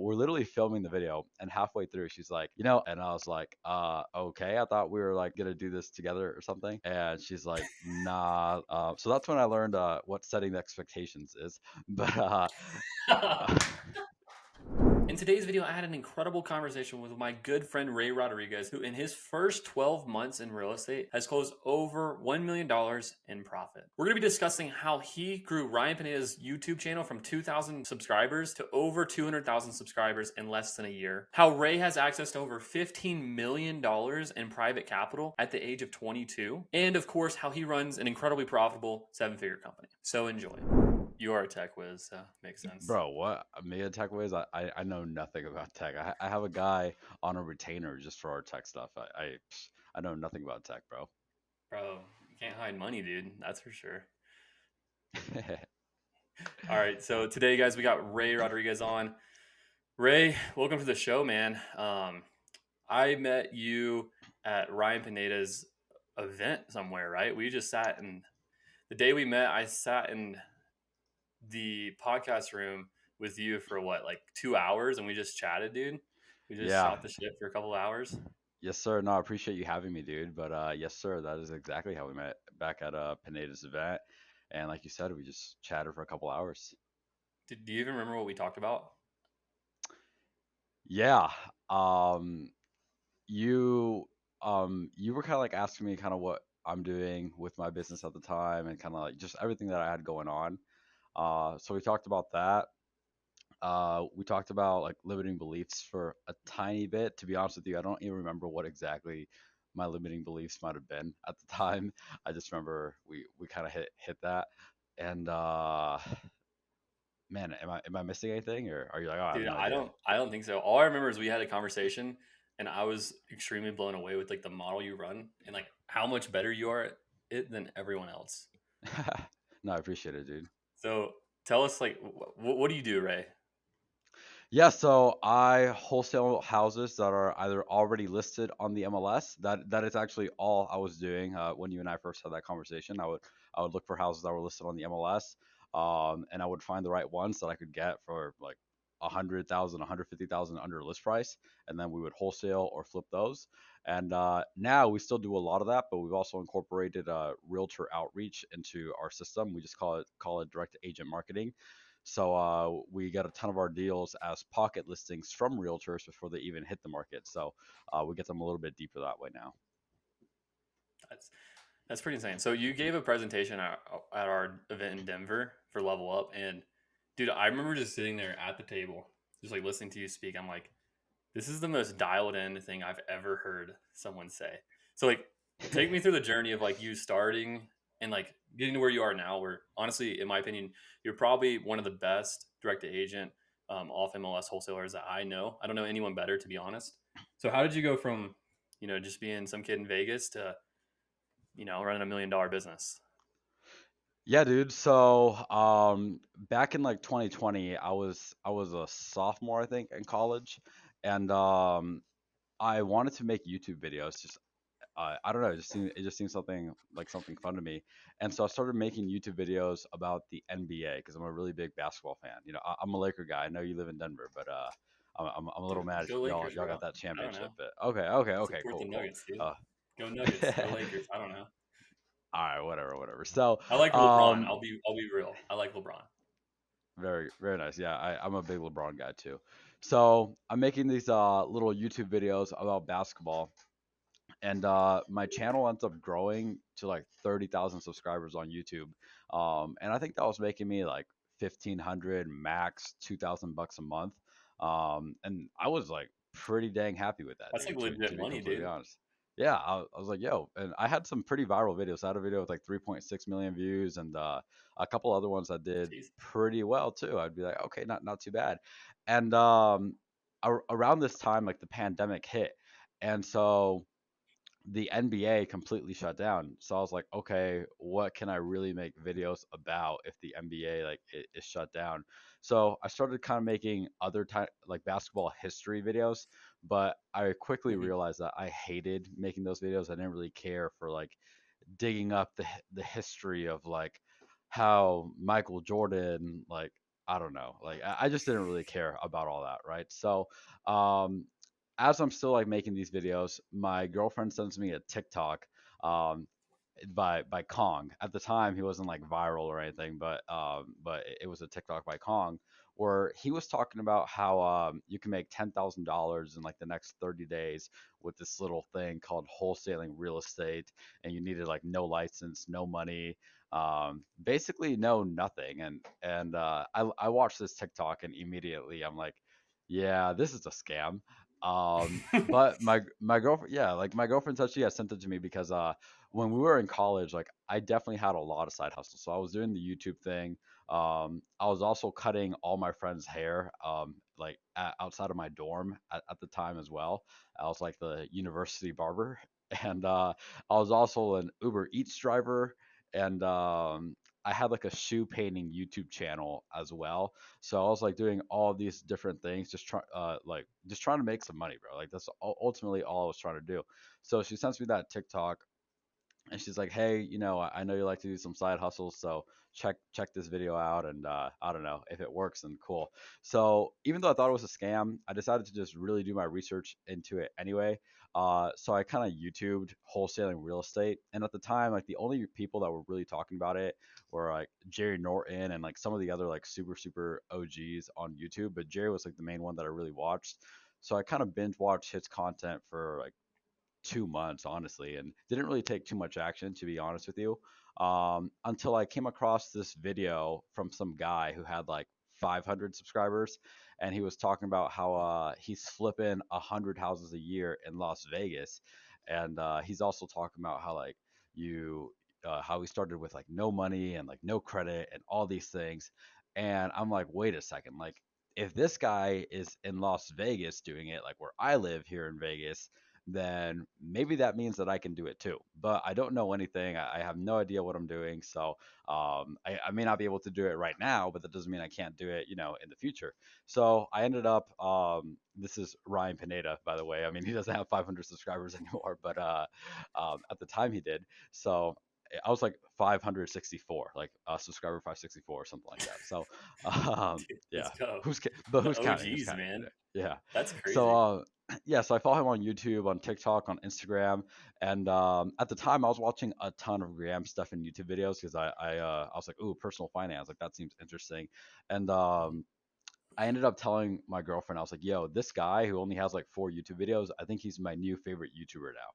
we're literally filming the video, and halfway through, she's like, and I was like, okay, I thought we were like gonna do this together or something. And she's like, nah. So that's when I learned what setting the expectations is. But In today's video, I had an incredible conversation with my good friend Ray Rodriguez, who in his first 12 months in real estate has closed over $1 million in profit. We're going to be discussing how he grew Ryan Pineda's YouTube channel from 2,000 subscribers to over 200,000 subscribers in less than a year, how Ray has access to over $15 million in private capital at the age of 22, and of course, how he runs an incredibly profitable seven-figure company. So enjoy. You are a tech whiz, so makes sense. bro, what me and tech ways? I know nothing about tech. I have a guy on a retainer just for our tech stuff. I know nothing about tech, bro. Bro, you can't hide money, dude. That's for sure. All right, so today, guys, we got Ray Rodriguez on. Ray, welcome to the show, man. I met you at Ryan Pineda's event somewhere, right? We just sat in the day we met. I sat in the podcast room with you for what, like 2 hours, and we just chatted, dude. We just Yeah. shot the shit for a couple of hours. Yes, sir. No, I appreciate you having me, dude. But yes, sir. That is exactly how we met back at Pineda's event. And like you said, we just chatted for a couple hours. Do you even remember what we talked about? Yeah. Um, you you were kind of like asking me kind of what I'm doing with my business at the time and kind of like just everything that I had going on. So we talked about that. We talked about like limiting beliefs for a tiny bit. To be honest with you, I don't even remember what exactly my limiting beliefs might have been at the time. I just remember we kind of hit that. And man, am I missing anything, or are you like, oh, I have Dude, no I idea? don't I don't think so. All I remember is we had a conversation and I was extremely blown away with like the model you run and like how much better you are at it than everyone else. No, I appreciate it, dude. So tell us like what do you do, Ray? Yeah, so I wholesale houses that are either already listed on the MLS. That is actually all I was doing when you and I first had that conversation. I would look for houses that were listed on the MLS, and I would find the right ones that I could get for like 100,000, 150,000 under list price, and then we would wholesale or flip those. And now we still do a lot of that, but we've also incorporated realtor outreach into our system. We just call it direct agent marketing. So we get a ton of our deals as pocket listings from realtors before they even hit the market. So we get them a little bit deeper that way now. That's that's pretty insane. So you gave a presentation at our event in Denver for Level Up and dude, I remember just sitting there at the table, just like listening to you speak. I'm like, this is the most dialed in thing I've ever heard someone say. So like take me through the journey of like you starting and like getting to where you are now, where honestly, in my opinion, you're probably one of the best direct to agent off MLS wholesalers that I know. I don't know anyone better, to be honest. So how did you go from, just being some kid in Vegas to, running $1 million business? Yeah, dude. So back in like 2020, I was a sophomore, I think, in college, and I wanted to make YouTube videos. Just I don't know, it just seemed something fun to me, and so I started making YouTube videos about the NBA because I'm a really big basketball fan. I'm a Laker guy. I know you live in Denver, but I'm a little Dude, mad go y'all Lakers, y'all bro. got that I don't know. championship. But okay, Support the cool, cool. Nuggets, dude. Uh, Go Nuggets. Go Lakers. I don't know. all right, whatever. So I like LeBron. um, I'll be real. I like LeBron. very very nice. Yeah, I'm a big LeBron guy too. So I'm making these little YouTube videos about basketball, and my channel ends up growing to like 30,000 subscribers on YouTube. And I think that was making me like 1,500 max, 2,000 bucks a month. And I was like pretty dang happy with that, That's like dude. To legit be money, completely dude. honest. Yeah, I was like, yo, and I had some pretty viral videos. I had a video with like 3.6 million views, and a couple other ones that did Jeez. pretty well too. I'd be like, okay, not too bad. And around this time, like the pandemic hit, and so the NBA completely shut down. So I was like, okay, what can I really make videos about if the NBA like is shut down? So I started kind of making other like basketball history videos, but I quickly Mhm. realized that I hated making those videos. I didn't really care for like digging up the history of like how Michael Jordan like I don't know. Like I just didn't really care about all that, right? So um as I'm still like making these videos, my girlfriend sends me a TikTok um by Kong. At the time he wasn't like viral or anything, but it was a TikTok by Kong where he was talking about how you can make $10,000 in like the next 30 days with this little thing called wholesaling real estate, and you needed like no license, no money, basically no nothing. And I watched this TikTok and immediately I'm like, yeah, this is a scam. But my girlfriend, yeah, like my girlfriend said she had sent it to me because when we were in college, like I definitely had a lot of side hustles. So I was doing the YouTube thing. I was also cutting all my friends' hair, like outside of my dorm at the time as well. I was like the university barber, and I was also an Uber Eats driver, and I had like a shoe painting YouTube channel as well. So I was like doing all of these different things, just trying to make some money, bro. Like that's ultimately all I was trying to do. So she sends me that TikTok and she's like, "Hey, I know you like to do some side hustles, so check this video out, and I don't know if it works, then cool." So even though I thought it was a scam, I decided to just really do my research into it anyway. So I kind of YouTubed wholesaling real estate, and at the time, like the only people that were really talking about it were like Jerry Norton and like some of the other like super OGs on YouTube, but Jerry was like the main one that I really watched. So I kind of binge watched his content for like 2 months, honestly, and didn't really take too much action, to be honest with you, until I came across this video from some guy who had like 500 subscribers, and he was talking about how he's flipping 100 houses a year in Las Vegas, and he's also talking about how like you how he started with like no money and like no credit and all these things, and I'm like, wait a second, like if this guy is in Las Vegas doing it, like where I live here in Vegas, then maybe that means that I can do it too. But I don't know anything. I have no idea what I'm doing. So I may not be able to do it right now, but that doesn't mean I can't do it, in the future. So I ended up, this is Ryan Pineda, by the way. I mean, he doesn't have 500 subscribers anymore, but at the time he did. So I was like 564, like subscriber 564 or something like that. So Dude, let's yeah, go. who's The counting? Who's OGs, counting? man. Yeah. That's So crazy. yeah, so I follow him on YouTube, on TikTok, on Instagram, and at the time I was watching a ton of Graham stuff in YouTube videos because I was like, ooh, personal finance, like that seems interesting, and I ended up telling my girlfriend, I was like, yo, this guy who only has like 4 YouTube videos, I think he's my new favorite YouTuber now.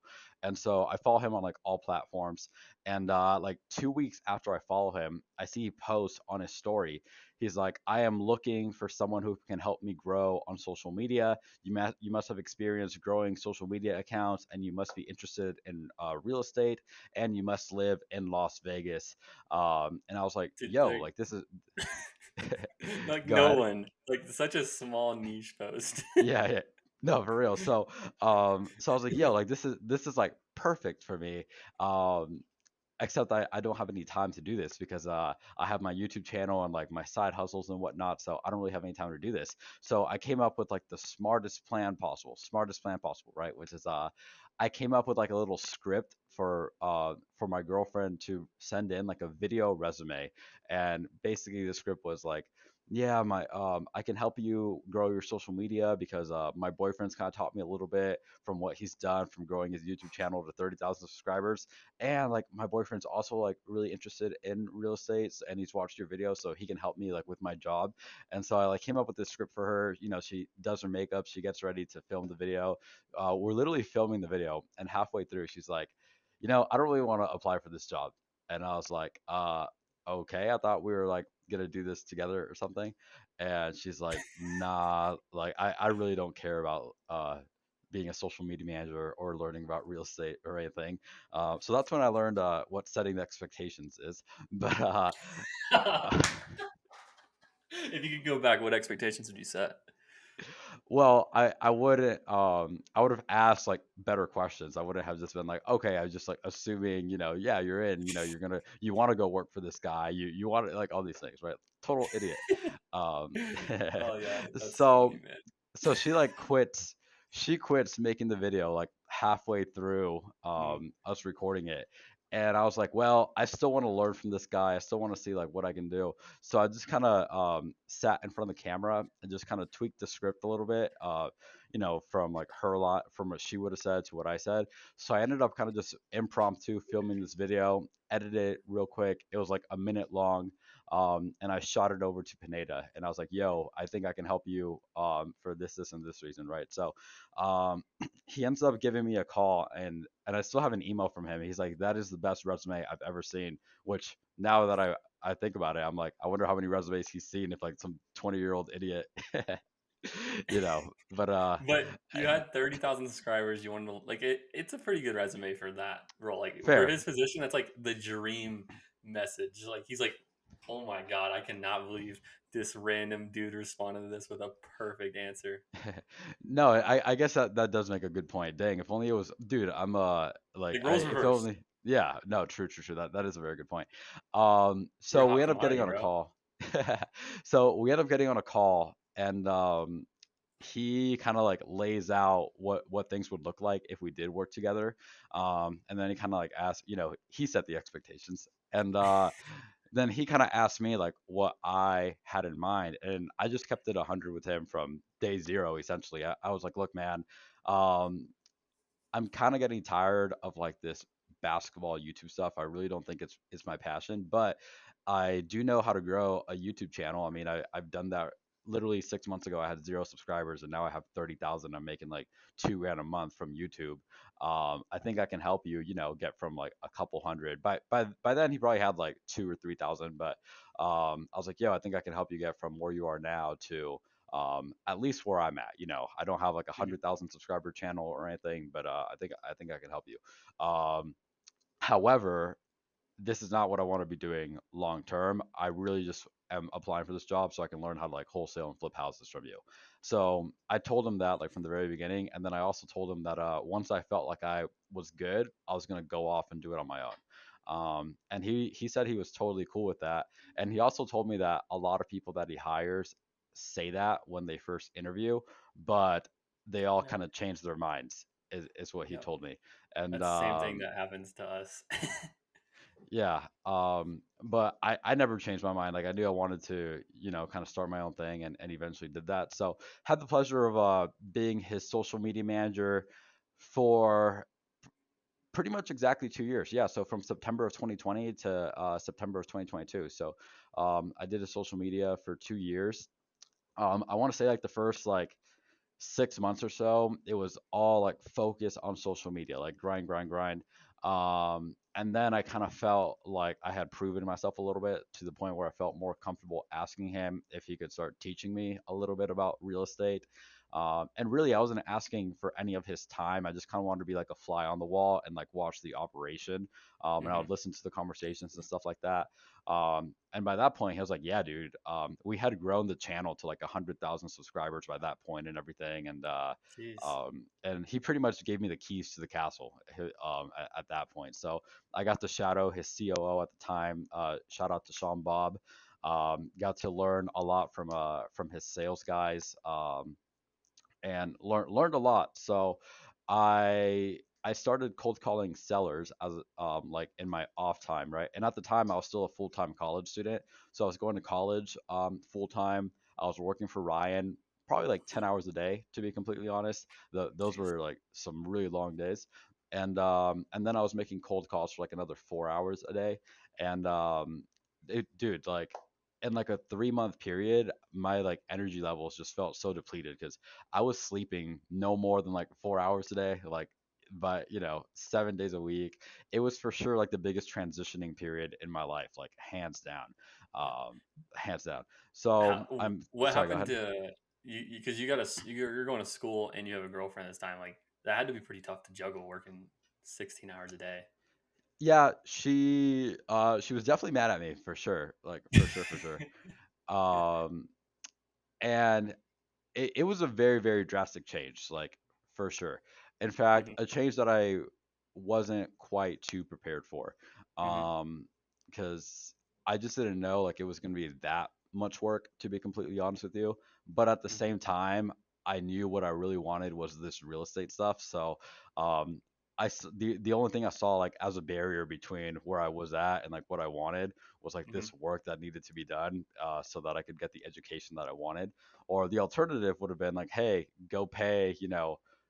And so I follow him on like all platforms. And like 2 weeks after I follow him, I see he posts on his story. He's like, I am looking for someone who can help me grow on social media. You must have experience growing social media accounts, and you must be interested in real estate, and you must live in Las Vegas. And I was like, Dude, yo, like this is, like go no ahead. one, like such a small niche post. Yeah, yeah. No, for real. So I was like, yo, like this is like perfect for me. Um, except I don't have any time to do this because I have my YouTube channel and like my side hustles and whatnot. So I don't really have any time to do this. So I came up with like the smartest plan possible, right? Which is I came up with like a little script for my girlfriend to send in like a video resume, and basically the script was like, yeah, my I can help you grow your social media because my boyfriend's kind of taught me a little bit from what he's done from growing his YouTube channel to 30,000 subscribers, and like my boyfriend's also like really interested in real estate, and he's watched your video, so he can help me like with my job. And so I like came up with this script for her. She does her makeup, she gets ready to film the video. We're literally filming the video, and halfway through she's like, I don't really want to apply for this job. And I was like, okay, I thought we were like gonna do this together or something. And she's like, nah, like I really don't care about being a social media manager or learning about real estate or anything. So that's when I learned what setting the expectations is. But If you could go back, what expectations would you set? well, I would have asked like better questions. I wouldn't have just been like, okay, I was just like assuming, yeah, you're in, you want to go work for this guy, you want to like all these things, right? Total idiot. Um, Oh yeah, that's so funny, man. so she quits making the video like halfway through Mm. us recording it. and I was like, well, I still want to learn from this guy. I still want to see like what I can do. So I just kind of sat in front of the camera and just kind of tweaked the script a little bit, from like her lot, from what she would have said to what I said. So I ended up kind of just impromptu filming this video, edited it real quick. It was like a minute long. And I shot it over to Pineda, and I was like, "Yo, I think I can help you for this, and this reason, right?" So um, he ends up giving me a call, and I still have an email from him. He's like, "That is the best resume I've ever seen." Which now that I think about it, I'm like, I wonder how many resumes he's seen if like some 20-year-old idiot, But But you had 30,000 subscribers. You wanted to like it. It's a pretty good resume for that role. Like for fair. his position, that's like the dream message. Like he's like, oh my god, I cannot believe this random dude responded to this with a perfect answer. No, I guess that does make a good point. Dang, if only it was, dude. I'm like Like I roles if reversed. only, yeah. No, true. That is a very good point. You're So a we hot end up getting commodity, on a bro. call. So we end up getting on a call, and he kind of like lays out what things would look like if we did work together. And then he kind of like asked, he set the expectations, and then he kind of asked me like what I had in mind, and I just kept it 100 with him from day zero. Essentially, I was like, look, man, um, I'm kind of getting tired of like this basketball YouTube stuff. I really don't think it's my passion, but I do know how to grow a YouTube channel. I mean, I've done that literally 6 months ago. I had 0 subscribers, and now I have 30,000. I'm making like 2 grand a month from YouTube. I think I can help you, get from like a couple hundred. By then he probably had like 2 or 3,000, but I was like, yo, I think I can help you get from where you are now to at least where I'm at. I don't have like a Mhm. 100,000 subscriber channel or anything, but I think I can help you. However, this is not what I want to be doing long term. I really just am applying for this job so I can learn how to like wholesale and flip houses from you. So I told him that like from the very beginning, and then I also told him that once I felt like I was good, I was gonna go off and do it on my own. And he said he was totally cool with that, and he also told me that a lot of people that he hires say that when they first interview, but they all Yep. kind of change their minds. Is what he Yep. told me, and That's the same thing that happens to us. yeah, but I never changed my mind. Like I knew I wanted to, kind of start my own thing, and eventually did that. So had the pleasure of being his social media manager for pretty much exactly 2 years. Yeah, so from September of 2020 to September of 2022. So I did his social media for 2 years. I want to say like the first like 6 months or so, it was all like focus on social media, like grind, grind, grind. And then I kind of felt like I had proven myself a little bit to the point where I felt more comfortable asking him if he could start teaching me a little bit about real estate. And really, I wasn't asking for any of his time. I just kind of wanted to be like a fly on the wall and like watch the operation. And I Hmm. would listen to the conversations and stuff like that. And by that point, he was like, "Yeah, dude, we had grown the channel to like 100,000 subscribers by that point and everything." Jeez. And he pretty much gave me the keys to the castle at that point. So I got to shadow his COO at the time. Shout out to Sean Bob. Got to learn a lot from his sales guys. And learned a lot. So I started cold calling sellers as like in my off time, right? And at the time I was still a full-time college student. So I was going to college full time. I was working for Ryan probably like 10 hours a day, to be completely honest. Those Jeez. were like some really long days. And then I was making cold calls for like another 4 hours a day. And dude, like in like a 3 month period, my like energy levels just felt so depleted because I was sleeping no more than like 4 hours a day, like, but 7 days a week. It was for sure like the biggest transitioning period in my life, like hands down, Yeah. um, hands down. So I'm What sorry, go happened ahead. to you? Because you got you're going to school and you have a girlfriend this time. Like that had to be pretty tough to juggle working 16 hours a day. Yeah, she was definitely mad at me for sure, like for sure. Um, and it was a very very drastic change, like for sure. In fact, Hmm. a change that I wasn't quite too prepared for, Hmm. um because I just didn't know like it was going to be that much work, to be completely honest with you. But at the Hmm. same time, I knew what I really wanted was this real estate stuff. So the only thing I saw like as a barrier between where I was at and like what I wanted was like Hmm. this work that needed to be done, so that I could get the education that I wanted. Or the alternative would have been like, hey, go pay,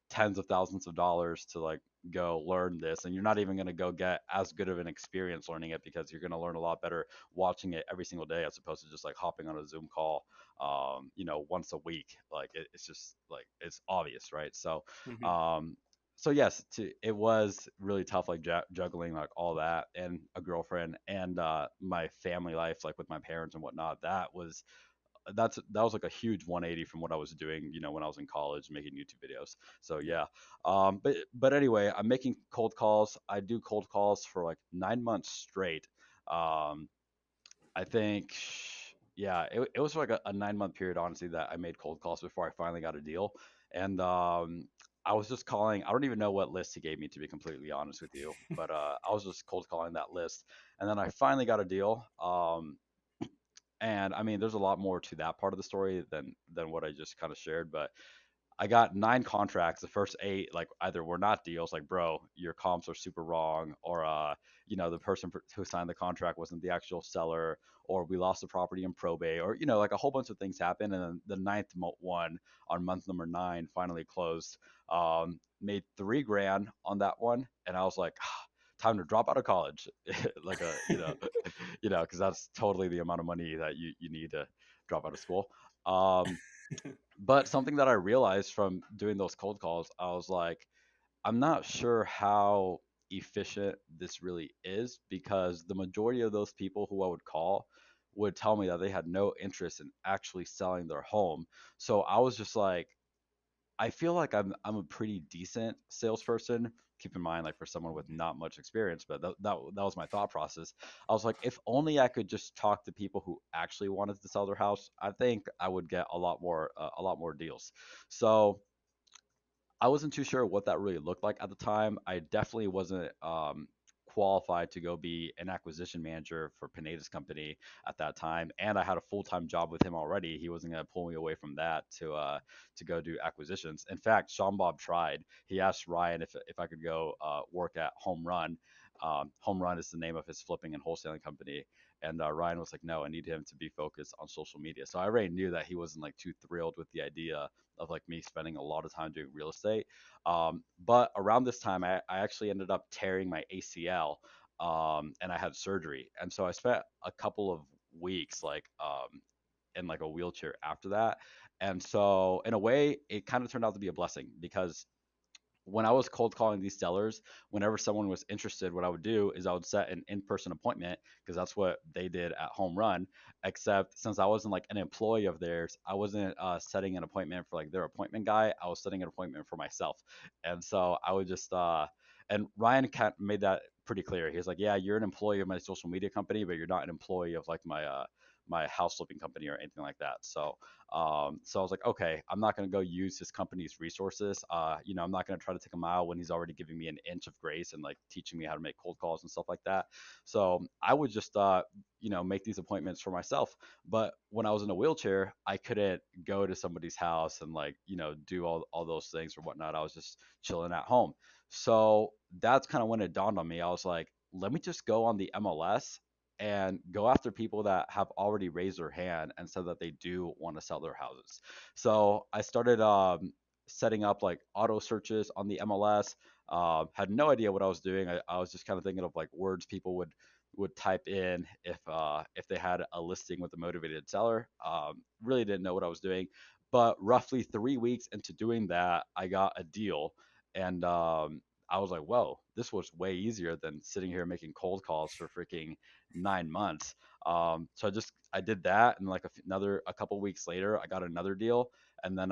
tens of thousands of dollars to like go learn this, and you're not even going to go get as good of an experience learning it, because you're going to learn a lot better watching it every single day as opposed to just like hopping on a Zoom call, once a week. Like it's just like it's obvious, right? Hmm. Um, so yes, it was really tough, like juggling like all that and a girlfriend and my family life, like with my parents and whatnot. That was like a huge 180 from what I was doing, when I was in college making YouTube videos. So Yeah. yeah, but anyway, I'm making cold calls. I do cold calls for like 9 months straight. Um, I think, yeah, it was like a 9 month period, honestly, that I made cold calls before I finally got a deal. And I was just calling. I don't even know what list he gave me, to be completely honest with you, but I was just cold calling that list, and then I finally got a deal. And I mean, there's a lot more to that part of the story than what I just kind of shared, but I got 9 contracts. The first 8, like, either were not deals, like, bro, your comps are super wrong, or the person who signed the contract wasn't the actual seller, or we lost the property in probate, or like a whole bunch of things happened. And then the ninth one on month number 9 finally closed. Made 3 grand on that one, and I was like, time to drop out of college, like a because that's totally the amount of money that you need to drop out of school. Um, but something that I realized from doing those cold calls, I was like, I'm not sure how efficient this really is, because the majority of those people who I would call would tell me that they had no interest in actually selling their home. So I was just like, I feel like I'm a pretty decent salesperson. Keep in mind, like, for someone with not much experience, but that was my thought process. I was like, if only I could just talk to people who actually wanted to sell their house, I think I would get a lot more deals. So I wasn't too sure what that really looked like at the time. I definitely wasn't qualified to go be an acquisition manager for Pineda's company at that time, and I had a full time job with him already. He wasn't going to pull me away from that to go do acquisitions. In fact, Sean Bob tried. He asked Ryan if I could go work at Home Run. Home Run is the name of his flipping and wholesaling company. And Ryan was like, no, I need him to be focused on social media. So I already knew that he wasn't like too thrilled with the idea of like me spending a lot of time doing real estate. But around this time, I actually ended up tearing my ACL, and I had surgery. And so I spent a couple of weeks like in like a wheelchair after that. And so in a way, it kind of turned out to be a blessing, because when I was cold calling these sellers, whenever someone was interested, what I would do is I would set an in-person appointment, because that's what they did at Home Run. Except since I wasn't like an employee of theirs, I wasn't setting an appointment for like their appointment guy. I was setting an appointment for myself, and so I would just and Ryan made that pretty clear. He was like, "Yeah, you're an employee of my social media company, but you're not an employee of like my house flipping company or anything like that." So I was like, okay, I'm not going to go use his company's resources. I'm not going to try to take a mile when he's already giving me an inch of grace and like teaching me how to make cold calls and stuff like that. So I would just, make these appointments for myself. But when I was in a wheelchair, I couldn't go to somebody's house and like, do all those things or whatnot. I was just chilling at home. So that's kind of when it dawned on me. I was like, let me just go on the MLS and go after people that have already raised their hand and said that they do want to sell their houses. So I started setting up like auto searches on the MLS. Had no idea what I was doing. I was just kind of thinking of like words people would type in if they had a listing with a motivated seller. Really didn't know what I was doing, but roughly 3 weeks into doing that, I got a deal, and I was like, whoa, this was way easier than sitting here making cold calls for freaking 9 months. So I did that, and like a couple weeks later, I got another deal, and then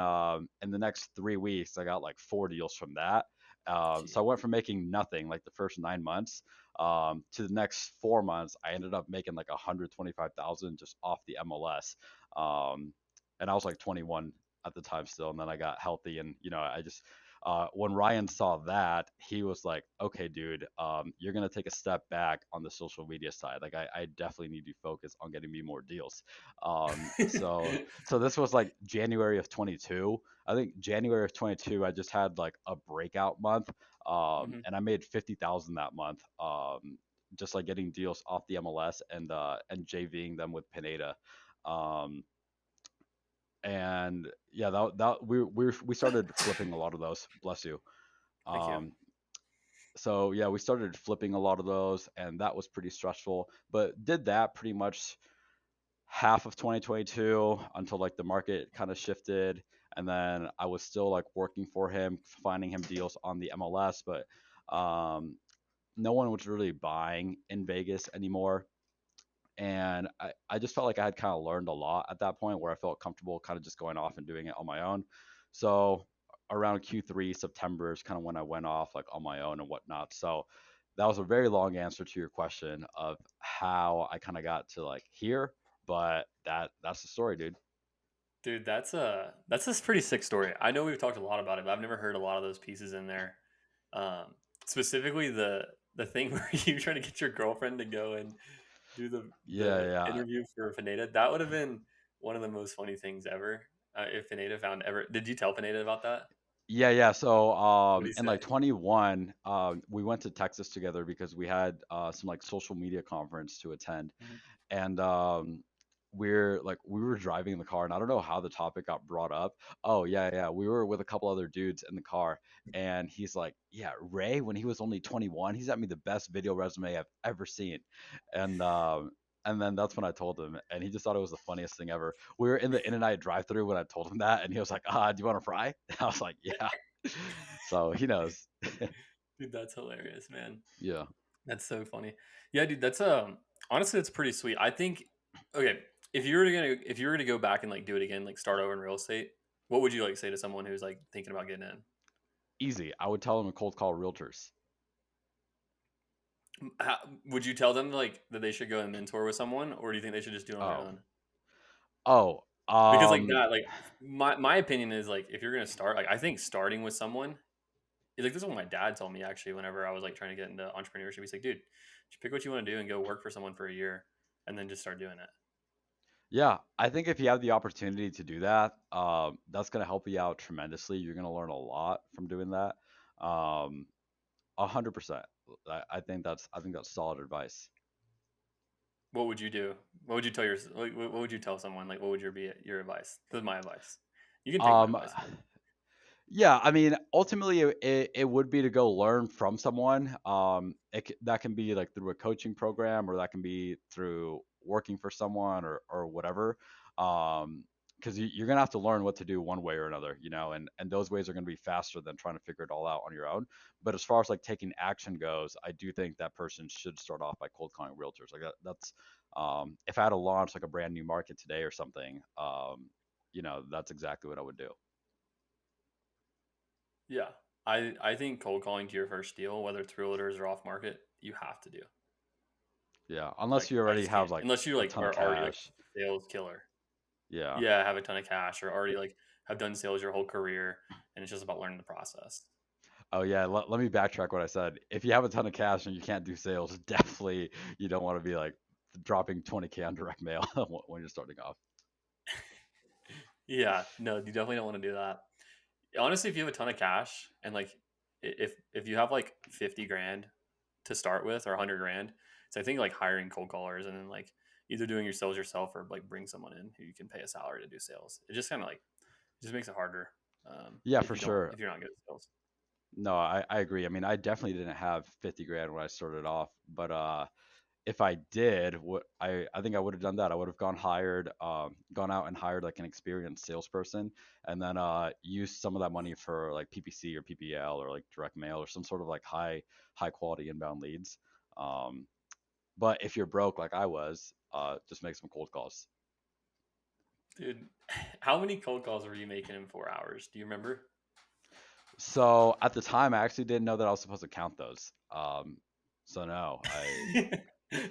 in the next 3 weeks, I got like 4 deals from that. So I went from making nothing like the first 9 months, to the next 4 months, I ended up making like 125,000 just off the MLS. Um, and I was like 21 at the time still, and then I got healthy, and I just When Ryan saw that, he was like, "Okay, dude, you're gonna take a step back on the social media side. Like, I definitely need you to focus on getting me more deals." So this was like January of 22. I think January of 22, I just had like a breakout month, Hmm. and I made 50,000 that month. Just like getting deals off the MLS and JVing them with Pineda. Um, and yeah, we started flipping a lot of those. Bless you. Thank you. Um, so yeah, we started flipping a lot of those, and that was pretty stressful. But did that pretty much half of 2022 until like the market kind of shifted, and then I was still like working for him, finding him deals on the MLS, but um, no one was really buying in Vegas anymore. And I just felt like I had kind of learned a lot at that point where I felt comfortable kind of just going off and doing it on my own. So around Q3 September is kind of when I went off like on my own and whatnot. So that was a very long answer to your question of how I kind of got to like here, but that's the story, dude. Dude, that's a pretty sick story. I know we've talked a lot about it, but I've never heard a lot of those pieces in there. Specifically the thing where you trying to get your girlfriend to go and do Yeah, the yeah. interview for Pineda. That would have been one of the most funny things ever. If Pineda found ever, did you tell Pineda about that? Yeah, yeah. So, What did he in say? like 21, we went to Texas together because we had some like social media conference to attend, Mhm. and we were driving in the car, and I don't know how the topic got brought up. Oh yeah, yeah. We were with a couple other dudes in the car, and he's like, "Yeah, Ray, when he was only 21, he sent me the best video resume I've ever seen," and um. And then that's when I told him, and he just thought it was the funniest thing ever. We were in the In-N-Out drive-through when I told him that, and he was like, "Ah, do you want to fry?" And I was like, "Yeah." So he knows. Dude, that's hilarious, man. Yeah. That's so funny. Yeah, dude, that's honestly it's pretty sweet. I think okay, if you were to go back and like do it again, like start over in real estate, what would you like say to someone who's like thinking about getting in? Easy. I would tell him to cold call realtors. How, would you tell them like that they should go and mentor with someone, or do you think they should just do it on their Oh. own? Oh. Because like that, like my opinion is like if you're gonna start, like I think starting with someone, like this is what my dad told me actually. Whenever I was like trying to get into entrepreneurship, he's like, dude, just pick what you want to do and go work for someone for a year, and then just start doing it. Yeah, I think if you have the opportunity to do that, that's gonna help you out tremendously. You're gonna learn a lot from doing that. 100%. I think that's solid advice. What would you do? What would you tell what would you tell someone? Like, what would your advice? This is my advice. You can take my Um, advice. Yeah, I mean, ultimately, it would be to go learn from someone. That can be like through a coaching program, or that can be through working for someone, or whatever. Because you're gonna have to learn what to do one way or another, and those ways are gonna be faster than trying to figure it all out on your own. But as far as like taking action goes, I do think that person should start off by cold calling realtors. Like that's if I had to launch like a brand new market today or something, that's exactly what I would do. Yeah, I think cold calling to your first deal, whether it's realtors or off market, you have to do. Yeah, unless Like, you I already just have can't like unless you a like ton of are already like cash. a sales killer. Yeah. Yeah, have a ton of cash or already like have done sales your whole career, and it's just about learning the process. Oh yeah. Let me backtrack what I said. If you have a ton of cash and you can't do sales, definitely you don't want to be like dropping 20K on direct mail when you're starting off. Yeah, no, you definitely don't want to do that. Honestly, if you have a ton of cash and like if you have like 50 grand to start with or 100 grand, so I think like hiring cold callers and then like either doing your sales yourself or like bring someone in who you can pay a salary to do sales. It just kind of like just makes it harder Yeah, if for you don't sure. if you're not good at sales. No, I agree. I mean, I definitely didn't have 50 grand when I started off, but if I did, what I think I would have done that. I would have gone out and hired like an experienced salesperson, and then used some of that money for like PPC or PPL or like direct mail or some sort of like high quality inbound leads. Um, but if you're broke like I was, just make some cold calls. Dude, how many cold calls were you making in 4 hours? Do you remember? So at the time, I actually didn't know that I was supposed to count those. So no, I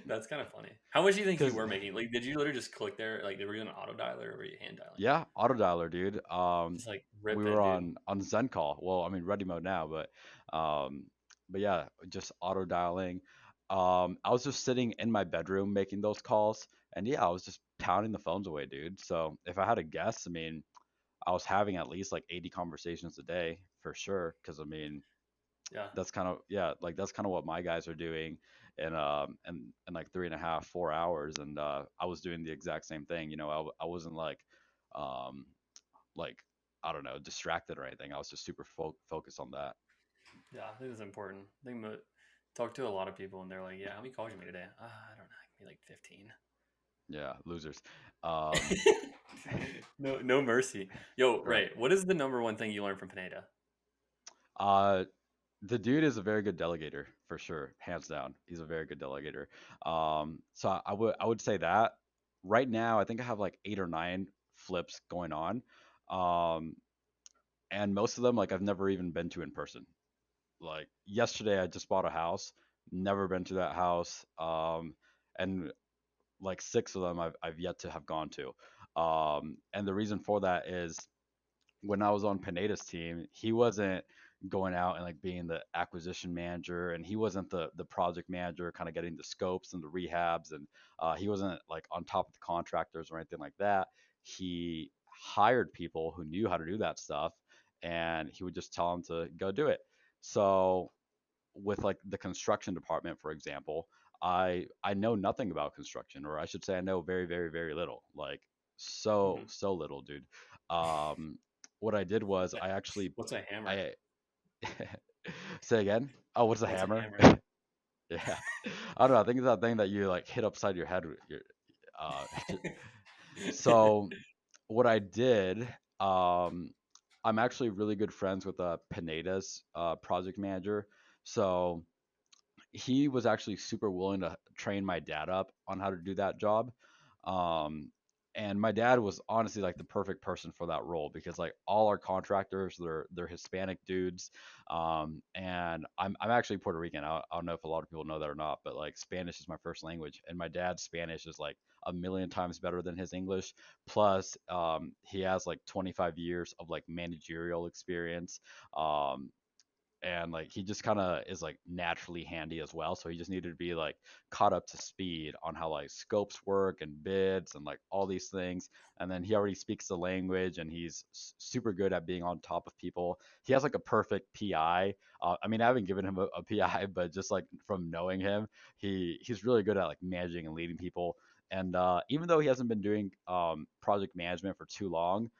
That's kind of funny. How much do you think you Because were making? Like, did you literally just click there? Like, were you an auto dialer or were you hand dialing? yeah, auto dialer, dude. Just like We rip were it, dude. on Zen call. Well, I mean ready mode now, um, but yeah, just auto dialing. I was just sitting in my bedroom making those calls, and yeah, I was just pounding the phones away, dude. So if I had to guess, I mean, I was having at least like 80 conversations a day for sure. Because I mean, Yeah, that's kind of yeah, like that's kind of what my guys are doing in like 3.5 4 hours, and I was doing the exact same thing. I wasn't um like I don't know, distracted or anything. I was just super focused on that. yeah. I think it's important. I think talk to a lot of people and they're like, "Yeah, how many calls you made today?" I don't know, maybe like 15. Yeah, losers. Um, No, no mercy. Yo, right. Ray, what is the number one thing you learned from Pineda? Uh, the dude is a very good delegator for sure, hands down. He's a very good delegator. So I would say that right now I think I have like 8 or 9 flips going on, um, and most of them like I've never even been to in person. Like yesterday, I just bought a house, never been to that house, and like 6 of them I've yet to have gone to. And the reason for that is when I was on Pineda's team, he wasn't going out and like being the acquisition manager, and he wasn't the project manager, kind of getting the scopes and the rehabs, and he wasn't like on top of the contractors or anything like that. He hired people who knew how to do that stuff, and he would just tell them to go do it. So with like the construction department, for example, I know nothing about construction, or I should say I know very, very, very little. Like so Hmm. so little, dude. Um, what I did was I actually What's a hammer? I say again. Oh, what's a What's a hammer? hammer? Yeah, I don't know. I think it's that thing that you like hit upside your head. With your, uh, so what I did, um, I'm actually really good friends with Pineda's project manager. So he was actually super willing to train my dad up on how to do that job. Um, and my dad was honestly like the perfect person for that role because like all our contractors, they're Hispanic dudes. And I'm actually Puerto Rican. I don't know if a lot of people know that or not, but like Spanish is my first language, and my dad's Spanish is like a million times better than his English. Plus, he has like 25 years of like managerial experience. Um, and like he just kind of is like naturally handy as well, so he just needed to be like caught up to speed on how like scopes work and bids and like all these things. And then he already speaks the language, and he's super good at being on top of people. He has like a perfect PI. I mean, I haven't given him a PI, but just like from knowing him, he's really good at like managing and leading people. And even though he hasn't been doing project management for too long,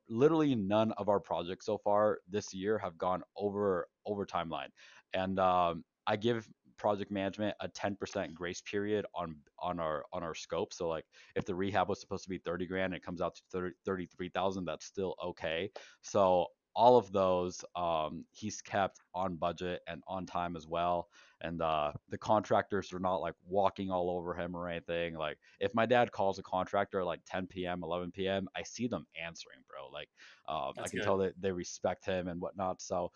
literally none of our projects so far this year have gone over timeline. And I give project management a 10% grace period on our scope. So like if the rehab was supposed to be 30 grand and it comes out to 33,000, that's still okay. So all of those he's kept on budget and on time as well. And the contractors are not like walking all over him or anything. Like if my dad calls a contractor at like 10 p.m., 11 p.m., I see them answering, bro. Like I That's can good. tell that they respect him and whatnot. So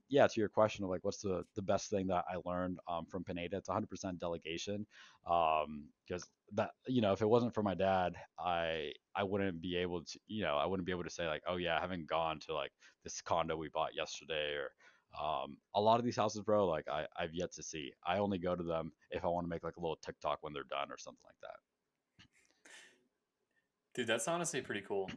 yeah, to your question of like what's the best thing that I learned from Pineda, it's 100% delegation. Because that, if it wasn't for my dad, I wouldn't be able to, I wouldn't be able to say like, oh yeah, I haven't gone to like this condo we bought yesterday, or a lot of these houses, bro, like I've yet to see. I only go to them if I want to make like a little TikTok when they're done or something like that. Dude, that's honestly pretty cool.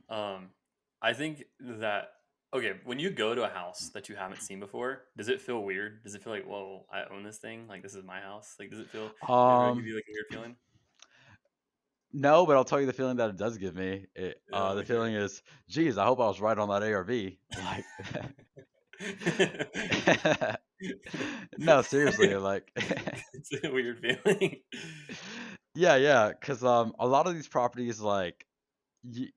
I think that okay, when you go to a house that you haven't seen before, does it feel weird? Does it feel like, whoa, I own this thing? Like this is my house? Like does it feel ever give Um, you like a weird feeling? no, but I'll tell you the feeling that it does give me. Oh, The let's hear feeling is, geez, I hope I was right on that ARV. Like, it. no, seriously, like, It's a weird feeling. yeah, yeah, because a lot of these properties, like, y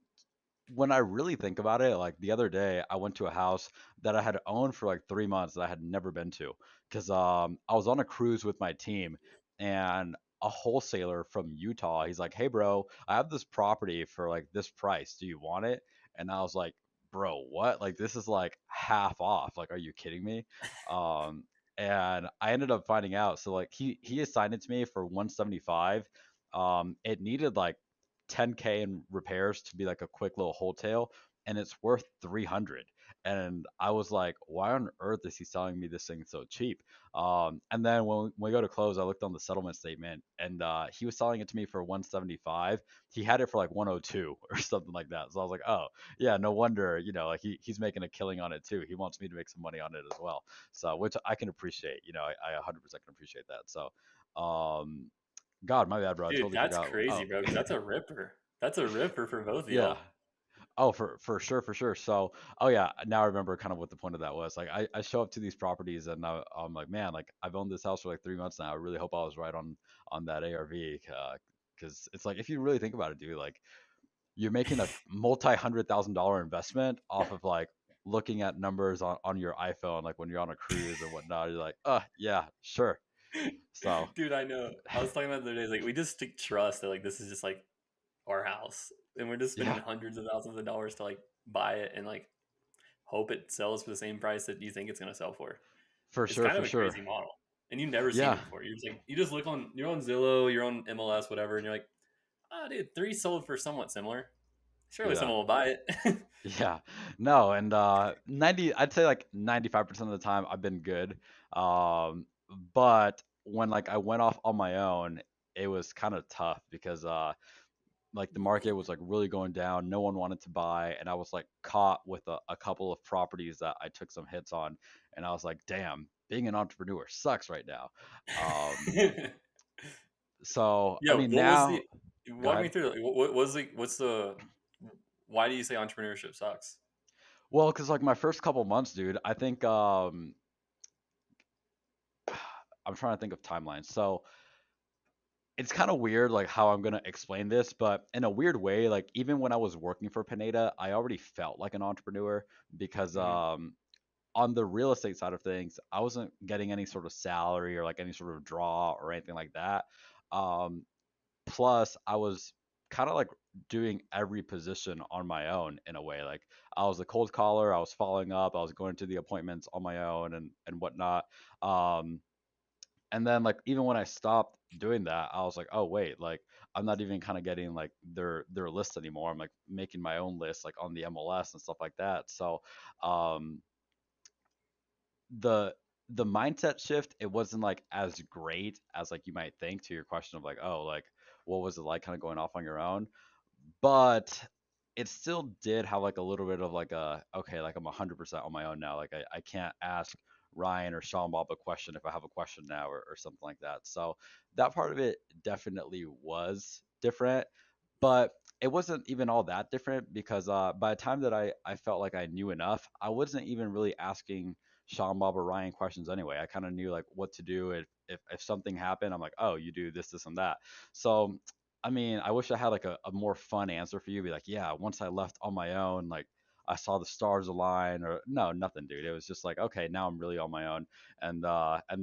when I really think about it, like the other day, I went to a house that I had owned for like 3 months that I had never been to, because I was on a cruise with my team, and a wholesaler from Utah, he's like, "Hey, bro, I have this property for like this price. Do you want it?" And I was like, "Bro, what? Like this is like half off. Like, are you kidding me?" Um, and I ended up finding out. So like he assigned it to me for 175. It needed like 10K in repairs to be like a quick little wholesale, and it's worth 300. And I was like, why on earth is he selling me this thing so cheap? And then when we go to close, I looked on the settlement statement, and he was selling it to me for 175. He had it for like 102 or something like that. So I was like, oh yeah, no wonder, like he's making a killing on it too. He wants me to make some money on it as well. So which I can appreciate. I 100% can appreciate that. So um, God, my bad, bro. I Dude, totally that's forgot. crazy, Oh, bro. Because that's a ripper. That's a ripper for both of yeah. y'all. Oh, for sure, for sure. So, oh yeah, now I remember kind of what the point of that was. Like, I show up to these properties and I'm like, man, like I've owned this house for like 3 months now. I really hope I was right on that ARV, because it's like if you really think about it, dude, like you're making a multi-$100,000 investment off of like looking at numbers on your iPhone, like when you're on a cruise or whatnot. You're like, yeah, sure. So, Dude, I know. I was talking about the other day, like we just trust that like this is just like our house, and we're just spending yeah, hundreds of thousands of dollars to like buy it and like hope it sells for the same price that you think it's gonna sell for. for It's sure, kind for of a sure. crazy model, and you've never seen Yeah, it before. You're just like you just look on you're on Zillow, you're on MLS, whatever, and you're like, ah, dude, three sold for somewhat similar. Surely yeah. someone will buy it. Yeah. No, and 90 I'd say like 95% of the time I've been good. Um but when like I went off on my own, it was kind of tough because like the market was like really going down. No one wanted to buy, and I was like caught with a couple of properties that I took some hits on, and I was like, "Damn, being an entrepreneur sucks right now." Um so I Yeah, mean what was the? now go Walk me ahead. through. What was the? What's the? Why do you say entrepreneurship sucks? Well, cuz like my first couple months, dude, I think I'm trying to think of timelines. So it's kind of weird, like how I'm gonna explain this, but in a weird way, like even when I was working for Pineda, I already felt like an entrepreneur because Hmm. on the real estate side of things, I wasn't getting any sort of salary or like any sort of draw or anything like that. Um, Plus, I was kind of like doing every position on my own in a way. Like I was a cold caller, I was following up, I was going to the appointments on my own and whatnot. Um, and then like even when I stopped doing that, I was like, oh wait, like I'm not even kind of getting like their list anymore. I'm like making my own list like on the MLS and stuff like that. So um the the mindset shift, it wasn't like as great as like you might think, to your question of like, oh, like what was it like kind of going off on your own. But it still did have like a little bit of like a, okay, like I'm 100% on my own now, like I can't ask Ryan or Sean Bob a question if I have a question now, or something like that. So that part of it definitely was different, but it wasn't even all that different because by the time that I felt like I knew enough, I wasn't even really asking Sean Bob or Ryan questions anyway. I kind of knew like what to do if something happened. I'm like, oh, you do this and that. So I mean, I wish I had like a more fun answer for you. Be like, yeah, once I left on my own, like I saw the stars align, or no, nothing, dude. It was just like, okay, now I'm really on my own. And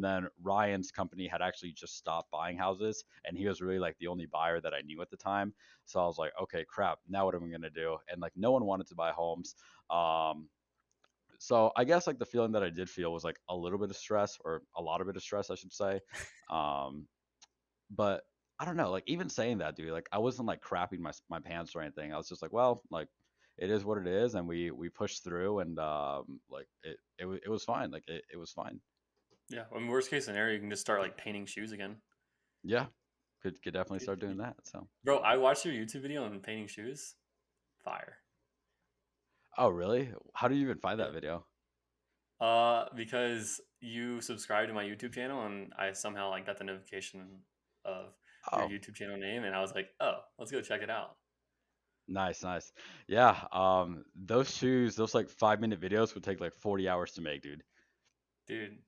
then Ryan's company had actually just stopped buying houses, and he was really like the only buyer that I knew at the time. So I was like, okay, crap, now what am I gonna do? And like no one wanted to buy homes. Um, so I guess like the feeling that I did feel was like a little bit of stress, or a lot of bit of stress, I should say. Um, but I don't know, like even saying that, dude, like I wasn't like crapping my pants or anything. I was just like, well, like it is what it is, and we pushed through, and like it was fine. Like it was fine. Yeah, I mean, worst case scenario, you can just start like painting shoes again. Yeah, could definitely start doing that. So, Bro, I watched your YouTube video on painting shoes. Fire. oh really? How do you even find Yeah. that video? Because you subscribed to my YouTube channel and I somehow like got the notification of your Oh, YouTube channel name and I was like, oh, let's go check it out. nice, nice. Yeah, those shoes, those like 5 minute videos would take like 40 hours to make, dude. Dude,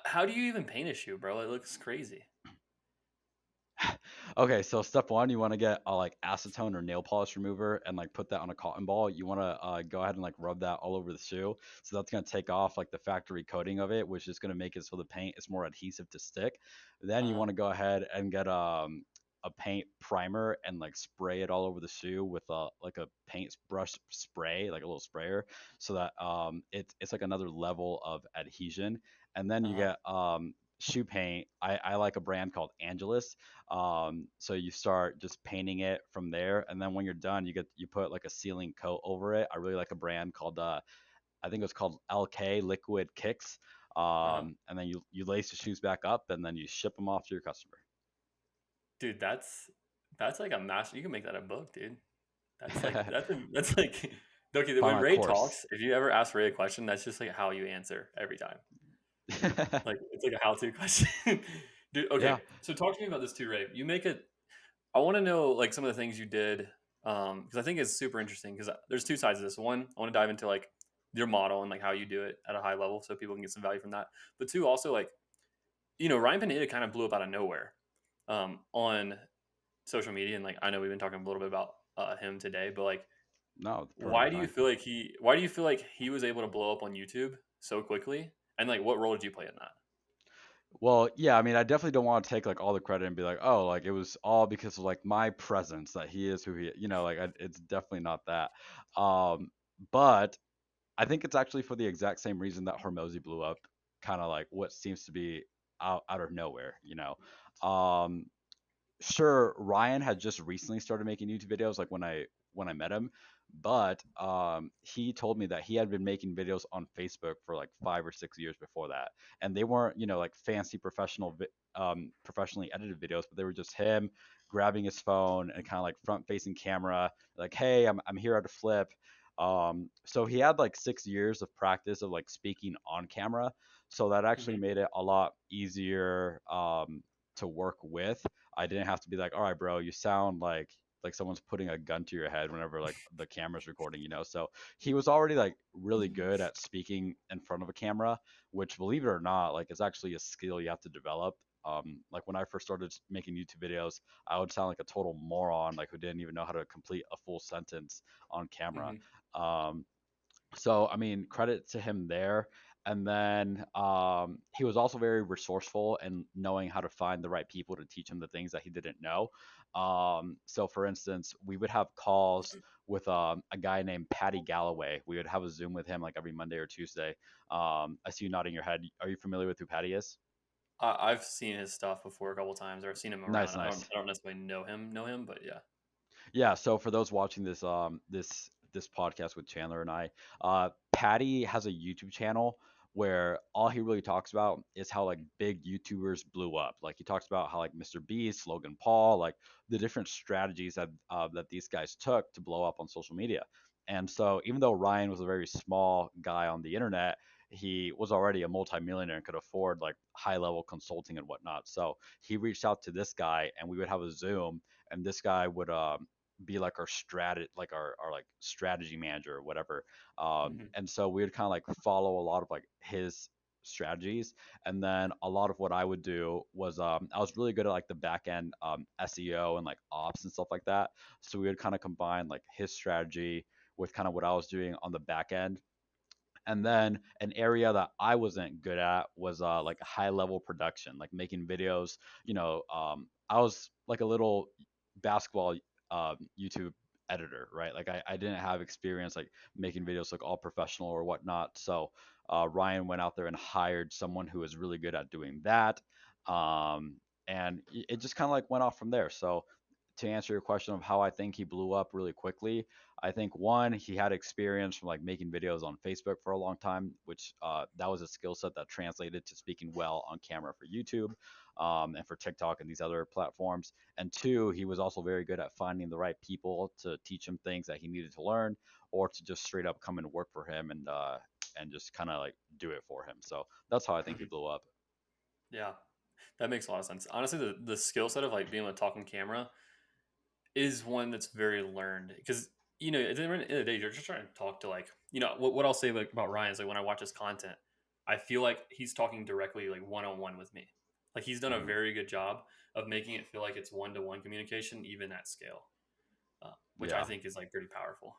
how do you even paint a shoe, bro? It looks crazy. Okay, so step one, you want to get a like acetone or nail polish remover and like put that on a cotton ball. You want to go ahead and like rub that all over the shoe. So that's gonna take off like the factory coating of it, which is gonna make it so the paint is more adhesive to stick. Then you Uh-huh. want to go ahead and get a paint primer and like spray it all over the shoe with a like a paint brush spray, like a little sprayer, so that it's like another level of adhesion. And then you Uh-huh. get shoe paint. I like a brand called Angelus. So you start just painting it from there, and then when you're done, you put like a sealing coat over it. I really like a brand called I think it was called LK Liquid Kicks. Uh-huh. And then you lace the shoes back up, and then you ship them off to your customer. Dude, that's like a master. You can make that a book, dude. That's like okay. Buy When my Ray course. talks, if you ever ask Ray a question, that's just like how you answer every time. Like it's like a how-to question. Dude, okay. Yeah. So talk to me about this too, Ray. You make it. I want to know like some of the things you did, because I think it's super interesting. Because there's two sides of this. One, I want to dive into like your model and like how you do it at a high level, so people can get some value from that. But two, also like Ryan Pineda kind of blew up out of nowhere on social media, and like I know we've been talking a little bit about him today, but like No, perfectly fine. why do you feel like he was able to blow up on YouTube so quickly? And like what role did you play in that? Well, yeah, I mean, I definitely don't want to take like all the credit and be like, oh, like it was all because of like my presence that he is who he, like it's definitely not that. Um, but I think it's actually for the exact same reason that Hormozy blew up, kind of like what seems to be out of nowhere. Um, sure, Ryan had just recently started making YouTube videos, like when I met him, but he told me that he had been making videos on Facebook for like 5 or 6 years before that, and they weren't like fancy professionally edited videos, but they were just him grabbing his phone and kind of like front facing camera, like, hey, I'm here at a flip. So he had like 6 years of practice of like speaking on camera, so that actually Hmm. made it a lot easier to work with. I didn't have to be like, all right, bro, you sound like someone's putting a gun to your head whenever like the camera's recording. So he was already like really good at speaking in front of a camera, which, believe it or not, like is actually a skill you have to develop. Like when I first started making YouTube videos, I would sound like a total moron, like who didn't even know how to complete a full sentence on camera. Hmm. Um, so I mean, credit to him there. And then he was also very resourceful and knowing how to find the right people to teach him the things that he didn't know. So for instance, we would have calls with a guy named Patty Galloway. We would have a Zoom with him like every Monday or Tuesday. I see you nodding your head. Are you familiar with who Patty is? I've seen his stuff before a couple times, or I've seen him Nice, around. nice. I don't necessarily know him, but yeah. Yeah, so for those watching this podcast with Chandler and I, Patty has a YouTube channel where all he really talks about is how like big YouTubers blew up. Like he talks about how like Mr. Beast, Logan Paul, like the different strategies that these guys took to blow up on social media. And so even though Ryan was a very small guy on the internet, he was already a multimillionaire and could afford like high level consulting and whatnot. So he reached out to this guy, and we would have a Zoom, and this guy would be like our like strategy manager or whatever. Hmm. And so we would kind of like follow a lot of like his strategies. And then a lot of what I would do was I was really good at like the back end SEO and like ops and stuff like that. So we would kind of combine like his strategy with kind of what I was doing on the back end. And then an area that I wasn't good at was like high level production, like making videos. I was like a little basketball YouTube editor, right? Like I didn't have experience like making videos like all professional or whatnot. So Ryan went out there and hired someone who was really good at doing that. Um, and it just kind of like went off from there. So to answer your question of how I think he blew up really quickly, I think one, he had experience from like making videos on Facebook for a long time, which that was a skill set that translated to speaking well on camera for YouTube and for TikTok and these other platforms. And two, he was also very good at finding the right people to teach him things that he needed to learn, or to just straight up come and work for him and just kind of like do it for him. So that's how I think he Hmm. blew up. Yeah, that makes a lot of sense. Honestly, the skill set of like being able to talk on camera is one that's very learned because at the end of the day you're just trying to talk to like what I'll say like about Ryan is like when I watch his content, I feel like he's talking directly like one-on-one with me. Like he's done a Hmm. very good job of making it feel like it's one-to-one communication even at scale, which I Yeah, think is like pretty powerful.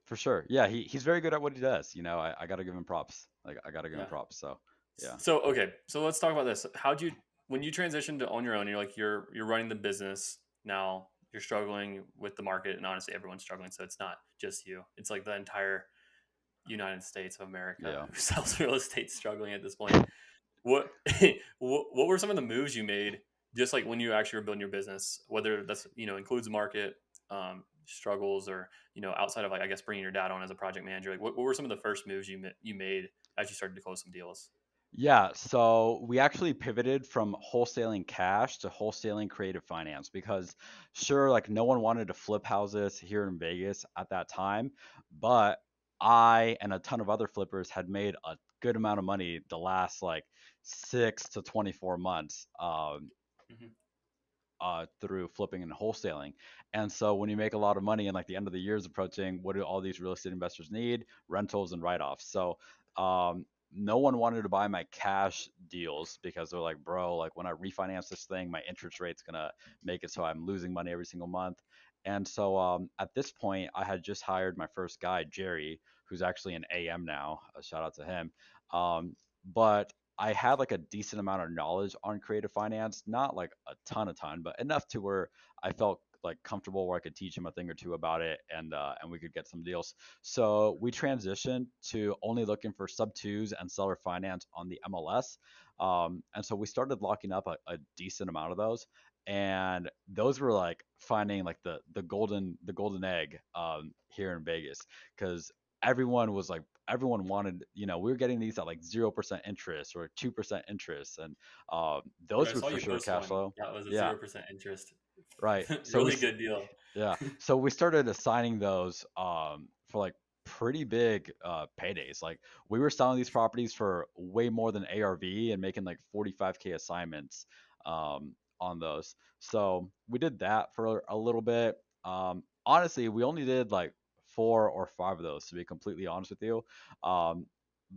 for sure. Yeah, he's very good at what he does. I got to give him props. Like I got to give him Yeah. props. So yeah. So okay, so let's talk about this. How'd you? when you transition to own your own, you're running the business now. You're struggling with the market, and honestly, everyone's struggling. So it's not just you; it's like the entire United States of America Yeah. who sells real estate struggling at this point. What what were some of the moves you made just like when you actually were building your business, whether that's includes market struggles or outside of like I guess bringing your dad on as a project manager, like what were some of the first moves you made as you started to close some deals? Yeah, so we actually pivoted from wholesaling cash to wholesaling creative finance because sure, like no one wanted to flip houses here in Vegas at that time, but I and a ton of other flippers had made a good amount of money the last like 6 to 24 months. Hmm. Through flipping and wholesaling. And so when you make a lot of money and like the end of the year is approaching, what do all these real estate investors need? Rentals and write-offs. So no one wanted to buy my cash deals because they're like, bro, like when I refinance this thing, my interest rate's gonna make it so I'm losing money every single month. And so at this point, I had just hired my first guy, Jerry, who's actually an AM now. A shout out to him. But I had like a decent amount of knowledge on creative finance, not like a ton, but enough to where I felt like comfortable where I could teach him a thing or two about it, and we could get some deals. So we transitioned to only looking for sub twos and seller finance on the MLS, and so we started locking up a decent amount of those, and those were like finding like the golden egg here in Vegas because everyone wanted, we were getting these at like 0% interest or 2% interest, and Yeah, I those would saw for you sure post cash one flow. that was a Yeah, 0% interest. right. Really good deal. Yeah, so we started assigning those for like pretty big paydays. Like we were selling these properties for way more than ARV and making like 45K assignments on those. So we did that for a little bit. Honestly, we only did like 4 or 5 of those, to be completely honest with you. Um,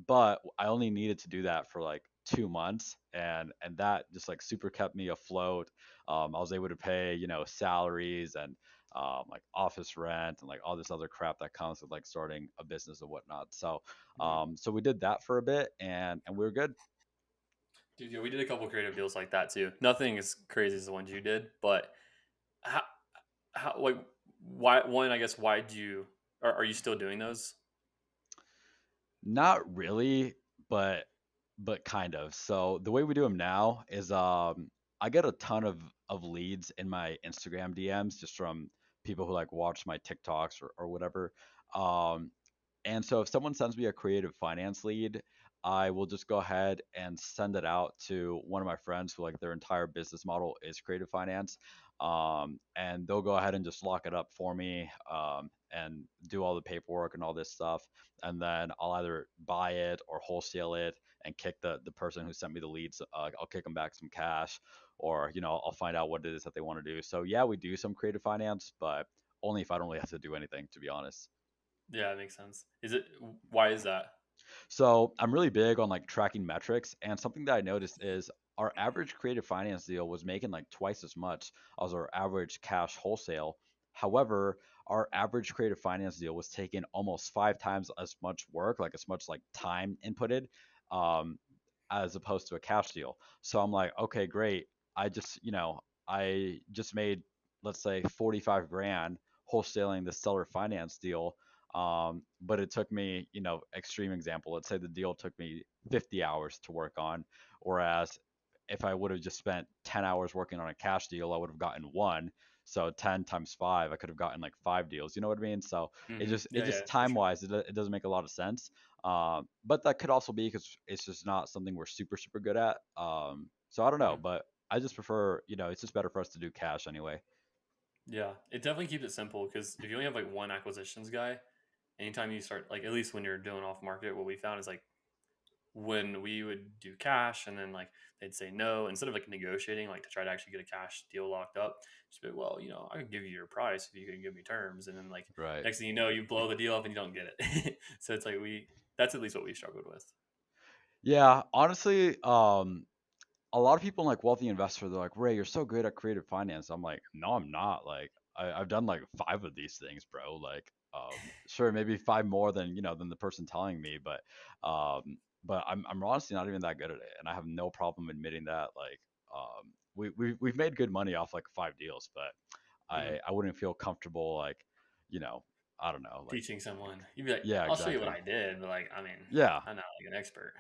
but I only needed to do that for like 2 months, and that just like super kept me afloat. I was able to pay, salaries and like office rent and like all this other crap that comes with like starting a business and whatnot. So, Mhm. so we did that for a bit, and we were good. Dude, yeah, we did a couple creative deals like that too. Nothing as crazy as the ones you did, but how, like, why, one, I guess, why do you, are you still doing those? Not really, but kind of. So the way we do them now is I get a ton of leads in my Instagram DMs just from people who like watch my TikToks or whatever. Um And so if someone sends me a creative finance lead, I will just go ahead and send it out to one of my friends who like their entire business model is creative finance. And they'll go ahead and just lock it up for me, and do all the paperwork and all this stuff. And then I'll either buy it or wholesale it and kick the person who sent me the leads. I'll kick them back some cash, or I'll find out what it is that they want to do. So yeah, we do some creative finance, but only if I don't really have to do anything, to be honest. Yeah, it makes sense. Why is that? So I'm really big on like tracking metrics, and something that I noticed is our average creative finance deal was making like twice as much as our average cash wholesale. However, our average creative finance deal was taking almost 5 times as much work, like as much like time inputted, um, as opposed to a cash deal. So I'm like, okay, great. I just made, let's say, 45 grand wholesaling the seller finance deal. But it took me, extreme example, let's say the deal took me 50 hours to work on, whereas if I would have just spent 10 hours working on a cash deal, I would have gotten one. So 10 times 5, I could have gotten like 5 deals. You know what I mean? So it Yeah, yeah, just for time sure. wise, it doesn't make a lot of sense. But that could also be because it's just not something we're super good at. So I don't know, Mhm. but I just prefer, it's just better for us to do cash anyway. Yeah, it definitely keeps it simple because if you only have like one acquisitions guy, anytime you start, like, at least when you're doing off market, what we found is like when we would do cash and then like they'd say no, instead of like negotiating like to try to actually get a cash deal locked up, just be, well, I can give you your price if you can give me terms, and then like Right. next thing you know, you blow the deal up and you don't get it. So it's like that's at least what we struggled with. Yeah, honestly, a lot of people in like wealthy investor, they're like, Ray, you're so good at creative finance. I'm like, no, I'm not. Like, I've done like 5 of these things, bro. Like, sure, maybe 5 more than than the person telling me, but I'm honestly not even that good at it, and I have no problem admitting that. Like, we've made good money off like 5 deals, but Mhm. I wouldn't feel comfortable like, you know, I don't know, like Teaching someone, you'd be like, yeah, "I'll show you what exactly. I did," but like, I mean, Yeah, I'm not like an expert.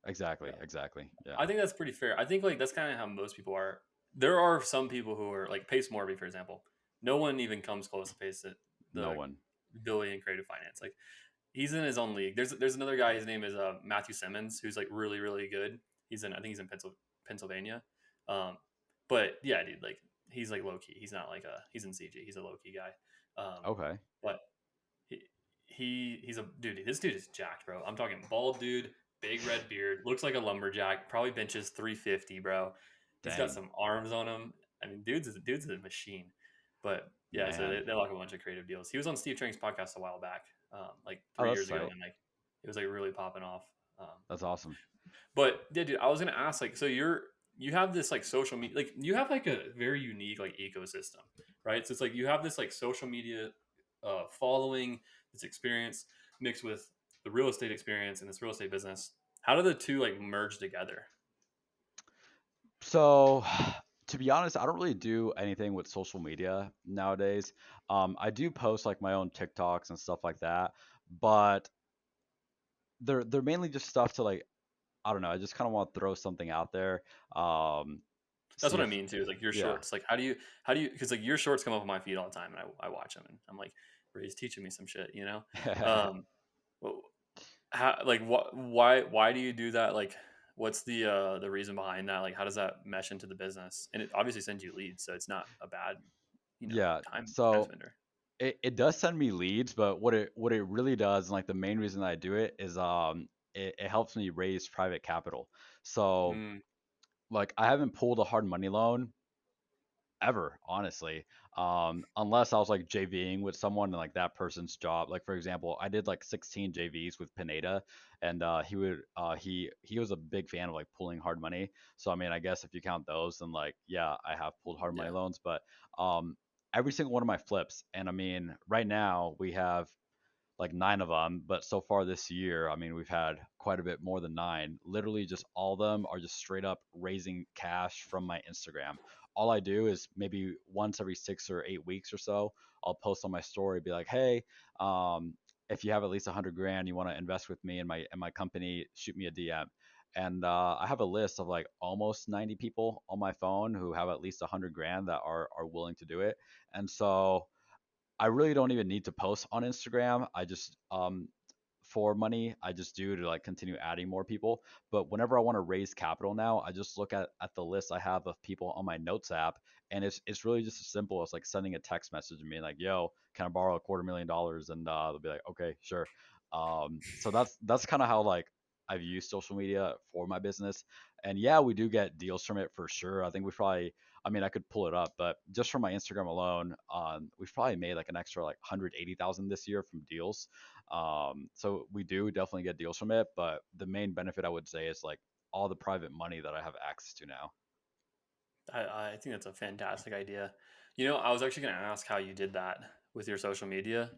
exactly, Yeah. exactly. Yeah. I think that's pretty fair. I think like that's kind of how most people are. There are some people who are like Pace Morby, for example. No one even comes close to Pace at No the one. ability in creative finance. Like he's in his own league. There's another guy. His name is Matthew Simmons, who's like really really good. I think he's in Pennsylvania. Um, but yeah, dude, like he's like low key. He's not like a he's in CG. He's a low key guy. Okay. But he, he's a dude. This dude is jacked, bro. I'm talking bald dude, big red beard, looks like a lumberjack. Probably benches 350, bro. He's got Dang, some arms on him. I mean, dude's a machine. But yeah, so man. they like a bunch of creative deals. He was on Steve Chang's podcast a while back, like Oh, three that's years ago, tight. and like it was like really popping off. Um, That's awesome. but yeah, dude, I was gonna ask, like, so you have this like social media, like you have like a very unique like ecosystem, right? So it's like you have this like social media following, this experience mixed with the real estate experience and this real estate business. How do the two like merge together? So, to be honest, I don't really do anything with social media nowadays. I do post like my own TikToks and stuff like that, but they're mainly just stuff to like, I don't know. I just kind of want to throw something out there. Um, That's see what I if mean too. Is like your yeah. shorts. Like how do you? Because like your shorts come up on my feed all the time, and I watch them, and I'm like, Ray's teaching me some shit, you know. Um, well, how like what why do you do that? Like what's the reason behind that? Like how does that mesh into the business? And it obviously sends you leads, so it's not a bad Yeah. time So spender. it does send me leads, but what it really does, and like the main reason I do it is it helps me raise private capital. So Mm, like I haven't pulled a hard money loan ever, honestly. Unless I was like JVing with someone and like that person's job. Like for example, I did like 16 JVs with Pineda, and he was a big fan of like pulling hard money. So I mean, I guess if you count those, then like yeah, I have pulled hard money yeah, loans, but um, every single one of my flips, and I mean, right now we have like 9 of them. But so far this year, I mean, we've had quite a bit more than nine. Literally, just all of them are just straight up raising cash from my Instagram. All I do is maybe once every 6 or 8 weeks or so, I'll post on my story, be like, hey, um, if you have at least 100 grand, you want to invest with me in my company, shoot me a DM. And I have a list of like almost 90 people on my phone who have at least 100 grand that are willing to do it. And so I really don't even need to post on Instagram. I just for money, I just do to like continue adding more people. But whenever I want to raise capital now, I just look at the list I have of people on my notes app, and it's really just as simple as like sending a text message and being like, "Yo, can I borrow $250,000?" And they'll be like, "Okay, sure." So that's kind of how like I've used social media for my business. And yeah, we do get deals from it for sure. I think we probably, I mean, I could pull it up, but just from my Instagram alone, we've probably made like an extra like 180,000 this year from deals. So we do definitely get deals from it, but the main benefit I would say is like all the private money that I have access to now. I think that's a fantastic idea. You know, I was actually going to ask how you did that with your social media,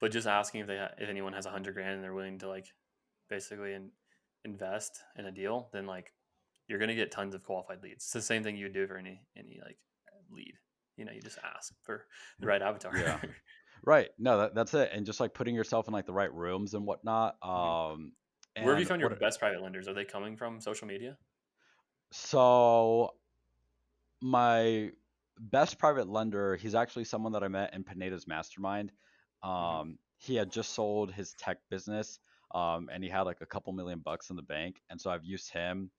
but just asking if anyone has 100 grand and they're willing to like basically invest in a deal, then like you're going to get tons of qualified leads. It's the same thing you would do for any like lead. You know, you just ask for the right avatar. Yeah. Right. No, that's it. And just like putting yourself in like the right rooms and whatnot. Mhm. Where have you And found your what, best private lenders? Are they coming from social media? so my best private lender, he's actually someone that I met in Pineda's mastermind. Hmm. He had just sold his tech business, and he had like a couple $1 million in the bank, and so I've used him.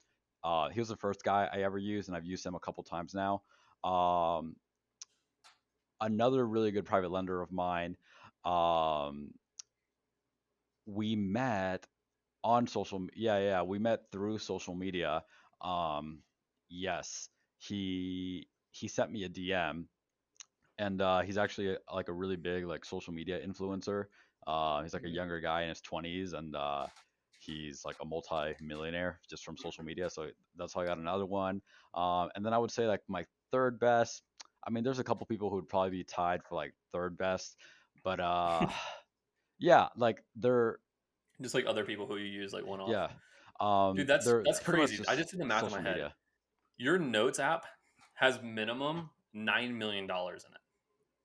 He was the first guy I ever used, and I've used him a couple times now. Um, Another really good private lender of mine, um, we met on yeah, yeah, we met through social media. Um, yes, he sent me a DM, and he's actually like a really big like social media influencer. He's like a Hmm. younger guy in his 20s, and he's like a multi-millionaire just from social media. So that's how I got another one. And then I would say like my third best. I mean, there's a couple people who would probably be tied for like third best, but yeah, like they're Just like other people who you use like one off. yeah, Dude, they're that's pretty much crazy. I just just did the math in social my head. media. Your notes app has minimum $9 million in it.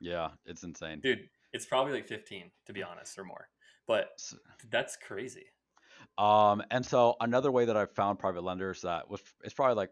Yeah, it's insane. Dude, it's probably like 15 to be honest or more. But that's crazy. And so another way that I've found private lenders that was it's probably like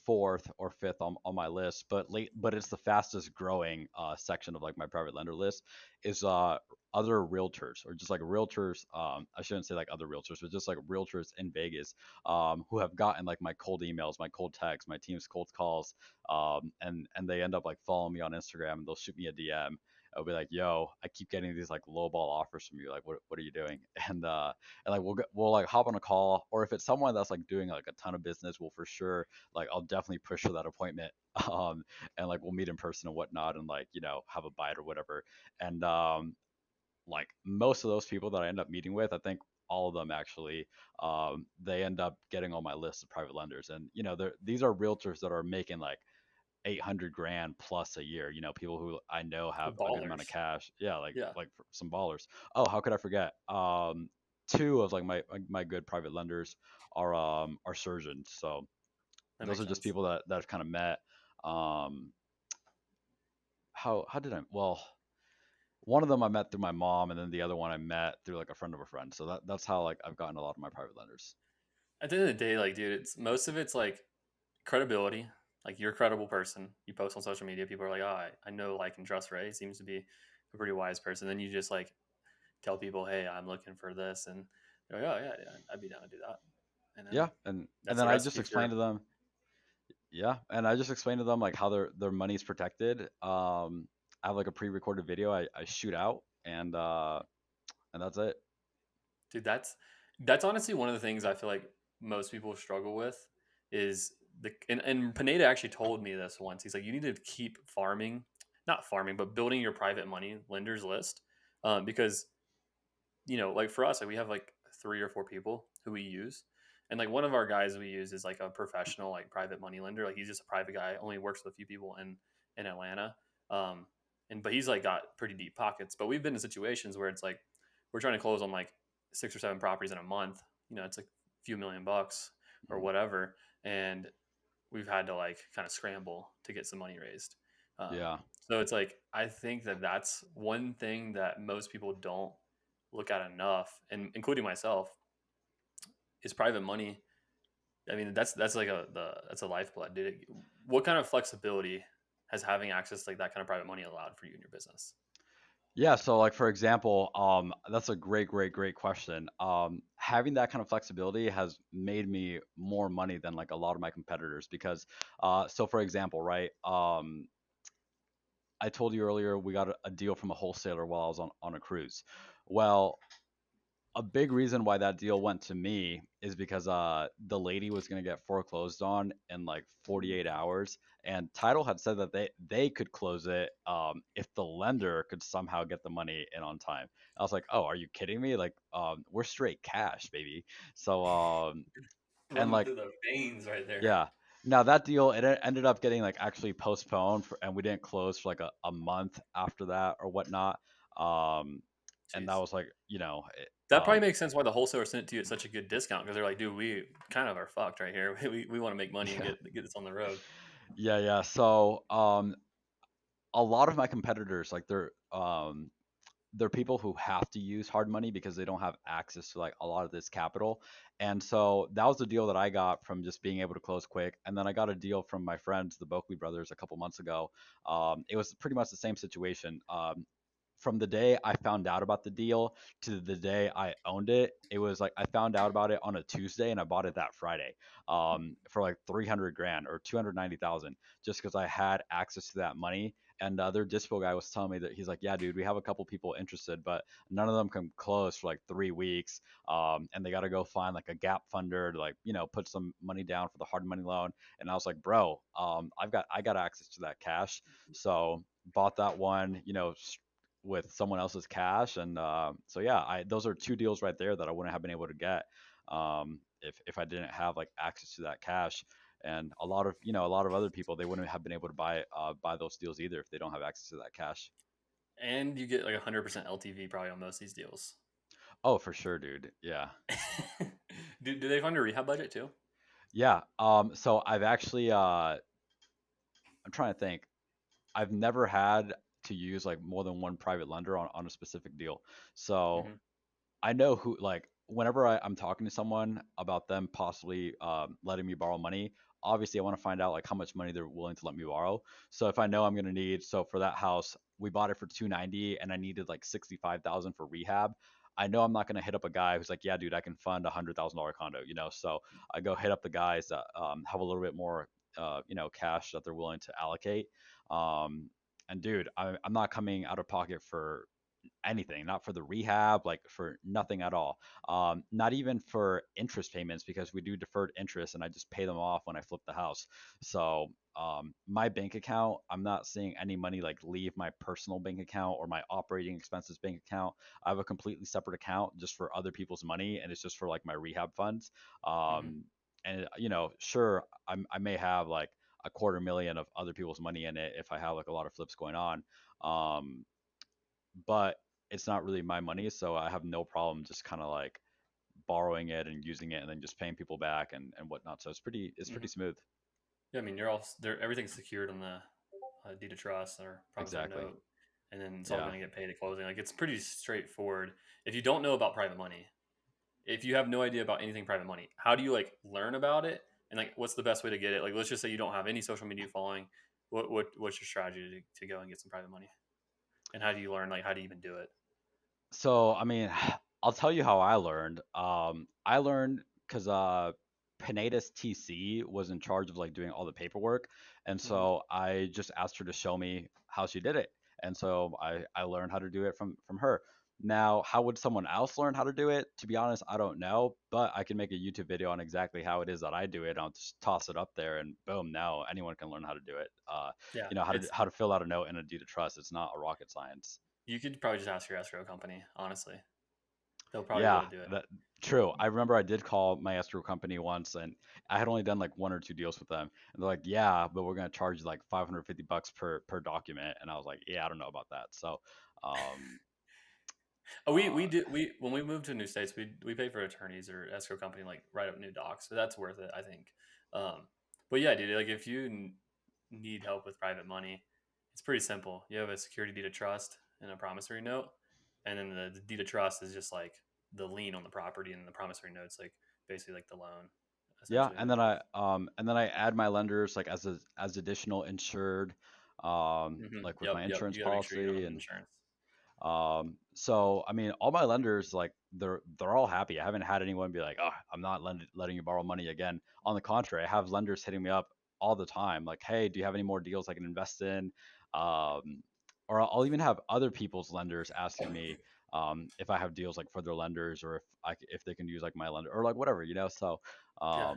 fourth or fifth on my list, but it's the fastest growing section of like my private lender list is other realtors or just like realtors. I shouldn't say like other realtors, but just like realtors in Vegas who have gotten like my cold emails, my cold texts, my team's cold calls, and they end up like following me on Instagram and they'll shoot me a DM. I'll be like, "Yo, I keep getting these like lowball offers from you. Like, what are you doing?" And like we'll like hop on a call, or if it's someone that's like doing like a ton of business, we'll for sure like I'll definitely push for that appointment. Um, and like we'll meet in person and whatnot, and like have a bite or whatever. And like most of those people that I end up meeting with, I think all of them actually, they end up getting on my list of private lenders, and these are realtors that are making like 800 grand plus a year. People who I know have a good amount of Ballers. cash. Yeah, Yeah, like some ballers. Oh, how could I forget? Two of like my good private lenders are surgeons. So that those makes are just sense. people that I've kind of met. Um, how did I? Well, one of them I met through my mom, and then the other one I met through like a friend of a friend. So that's how like I've gotten a lot of my private lenders. At the end of the day, like, dude, it's most of it's like credibility. Like, you're a credible person. You post on social media, people are like, oh, I know, like, and trust Ray. He seems to be a pretty wise person. Then you just like tell people, hey, I'm looking for this, and they're like, oh yeah, yeah, I'd be down to do that. And then Yeah, and that's then the I just recipe explained for. to them. Yeah, and I just explained to them like how their money's protected. I have like a pre-recorded video I shoot out, and that's it. Dude, that's honestly one of the things I feel like most people struggle with is and Pineda actually told me this once. He's like, you need to keep farming, not farming, but building your private money lenders list, because like for us, like we have like 3 or 4 people who we use, and like one of our guys we use is like a professional like private money lender. Like he's just a private guy, only works with a few people in Atlanta, um, and but he's like got pretty deep pockets. But we've been in situations where it's like we're trying to close on like 6 or 7 properties in a month. It's like a few $1 million or Mhm. whatever, and we've had to like kind of scramble to get some money raised. Yeah. So it's like I think that that's one thing that most people don't look at enough, and including myself, is private money. I mean, that's like that's a lifeblood, dude. What kind of flexibility has having access to like that kind of private money allowed for you in your business? Yeah, so like for example, that's a great question. Having that kind of flexibility has made me more money than like a lot of my competitors because, so for example, right, I told you earlier we got a deal from a wholesaler while I was on a cruise. Well, a big reason why that deal went to me is because the lady was going to get foreclosed on in like 48 hours, and title had said that they could close it if the lender could somehow get the money in on time. I was like, oh, are you kidding me? Like we're straight cash, baby. So and Running like through the veins right there. yeah. Now that deal ended up getting like actually postponed and we didn't close for like a month after that or whatnot. Um, and that Jeez. was like That probably makes sense why the wholesaler sent it to you at such a good discount, because they're like, dude, we kind of are fucked right here. We want to make money and yeah. get this on the road. Yeah. So a lot of my competitors like they're people who have to use hard money because they don't have access to like a lot of this capital. And so that was the deal that I got from just being able to close quick. And then I got a deal from my friends, the Boakley brothers, a couple months ago. It was pretty much the same situation. From the day I found out about the deal to the day I owned it, it was like I found out about it on a Tuesday and I bought it that Friday for like 300 grand or 290,000 just because I had access to that money. And their dispo guy was telling me that he's like, yeah, dude, we have a couple people interested, but none of them can close for like 3 weeks. And they got to go find like a gap funder to like, put some money down for the hard money loan. And I was like, bro, I got access to that cash. So bought that one, with someone else's cash. And so yeah, I those are two deals right there that I wouldn't have been able to get if I didn't have like access to that cash. And a lot of other people they wouldn't have been able to buy those deals either if they don't have access to that cash. And you get like 100% LTV probably on most of these deals. Oh, for sure, dude. Yeah. Do they fund a rehab budget too? Yeah. So I've actually I'm trying to think. I've never had to use like more than one private lender on a specific deal. So Hmm. I know who, like, whenever I'm talking to someone about them possibly letting me borrow money, obviously I want to find out like how much money they're willing to let me borrow. So if I know I'm gonna need, so for that house, we bought it for 290 and I needed like 65,000 for rehab. I know I'm not gonna hit up a guy who's like, yeah, dude, I can fund $100,000 condo, you know. So I go hit up the guys that have a little bit more, cash that they're willing to allocate. Um, and dude, I'm not coming out of pocket for anything, not for the rehab, like for nothing at all. Not even for interest payments because we do deferred interest and I just pay them off when I flip the house. So my bank account, I'm not seeing any money like leave my personal bank account or my operating expenses bank account. I have a completely separate account just for other people's money and it's just for like my rehab funds. Hmm. And sure, I may have like a quarter million of other people's money in it if I have like a lot of flips going on. Um, but it's not really my money, so I have no problem just kind of like borrowing it and using it and then just paying people back and whatnot. So it's pretty Hmm. smooth. Yeah, I mean, you're all there. Everything's secured on the deed of trust or promissory Exactly. note, and then it's all Yeah. going to get paid at closing. Like it's pretty straightforward. If you don't know about private money, if you have no idea about anything private money, how do you like learn about it? And like, what's the best way to get it? Like, let's just say you don't have any social media following. What's your strategy to go and get some private money? And how do you learn? Like, how do you even do it? So I mean, I'll tell you how I learned. I learned because Pineda's TC was in charge of like doing all the paperwork, and Hmm. so I just asked her to show me how she did it, and so I learned how to do it from her. Now, how would someone else learn how to do it? To be honest, I don't know, but I can make a YouTube video on exactly how it is that I do it. I'll just toss it up there, and boom, now anyone can learn how to do it. Yeah, How to it's how to fill out a note in a deed of trust. It's not a rocket science. you could probably just ask your escrow company. Honestly, they'll probably be Yeah, able to do it. that true. I remember I did call my escrow company once, and I had only done like one or two deals with them, and they're like, "Yeah, but we're gonna charge you like $550 per document," and I was like, "Yeah, I don't know about that." So, um, Oh, we uh, do we when we move to new states, we pay for attorneys or escrow company like write up new docs, so that's worth it, I think. But yeah, dude, like if you need help with private money, it's pretty simple. You have a security deed of trust and a promissory note, and then the deed of trust is just like the lien on the property, and the promissory note's like basically like the loan, yeah, essentially. and then I add my lenders like as additional insured, like with Yep, my yep. insurance You got to make sure you don't policy. have And insurance. so I mean, all my lenders like they're all happy. I haven't had anyone be like, "Oh, I'm not letting you borrow money again." On the contrary, I have lenders hitting me up all the time, like, "Hey, do you have any more deals I can invest in?" Um, or I'll even have other people's lenders asking me if I have deals like for their lenders, or if they can use like my lender or like whatever, you know. So Yeah.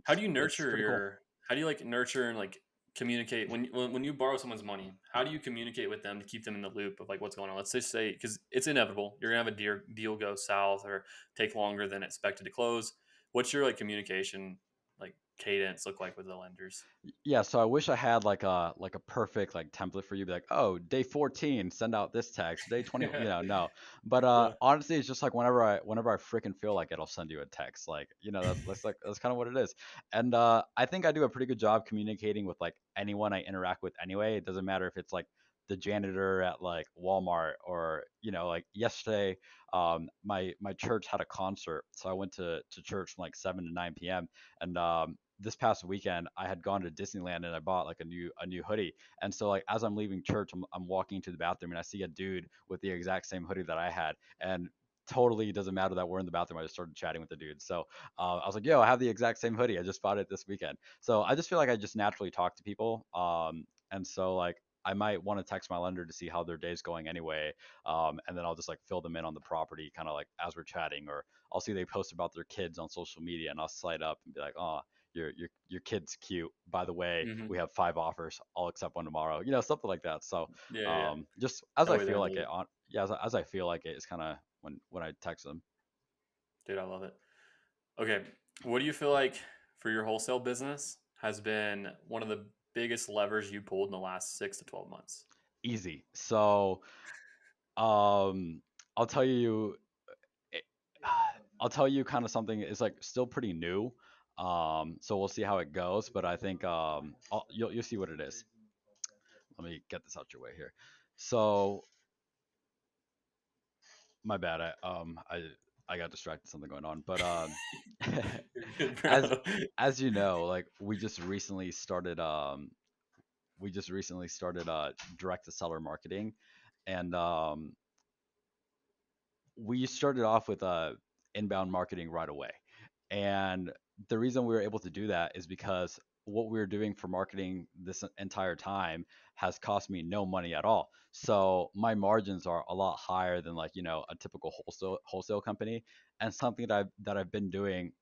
How it's do you it's nurture pretty cool. your? How do you like nurture and like communicate when you borrow someone's money? How do you communicate with them to keep them in the loop of like what's going on? Let's just say because it's inevitable, you're gonna have a deal go south or take longer than expected to close. What's your like communication like cadence look like with the lenders? Yeah, so I wish I had like a perfect like template for you. Be like, oh, day 14, send out this text. Day 20, no. But Yeah. honestly, it's just like whenever I freaking feel like it, I'll send you a text. Like, that's kind of what it is. And I think I do a pretty good job communicating with like anyone I interact with anyway. It doesn't matter if it's like the janitor at like Walmart or like yesterday, my church had a concert, so I went to church from like 7 to 9 p.m. and this past weekend I had gone to Disneyland and I bought like a new hoodie. And so like as I'm leaving church, I'm walking to the bathroom and I see a dude with the exact same hoodie that I had. And totally doesn't matter that we're in the bathroom. I just started chatting with the dude. So I was like, yo, I have the exact same hoodie. I just bought it this weekend. So I just feel like I just naturally talk to people. And so like I might want to text my lender to see how their day's going anyway. And then I'll just like fill them in on the property kind of like as we're chatting, or I'll see they post about their kids on social media and I'll slide up and be like, oh, your kid's cute. By the way, Hmm. we have 5 offers. I'll accept one tomorrow. Something like that. So, Yeah, yeah. just as That I way they're feel in the like it loop. on, yeah, as I feel like it is kind of when I text them. Dude, I love it. Okay, what do you feel like for your wholesale business has been one of the biggest levers you pulled in the last 6 to 12 months? Easy. So, um, I'll tell you, it, I'll tell you kind of something. It's like still pretty new. So we'll see how it goes, but I think you'll see what it is. Let me get this out your way here. So my bad. I got distracted. Something going on, but You're good, as bro. as you know, like we just recently started direct to seller marketing, and we started off with inbound marketing right away. And the reason we were able to do that is because what we were doing for marketing this entire time has cost me no money at all. So my margins are a lot higher than, like, a typical wholesale company. And something that I've been doing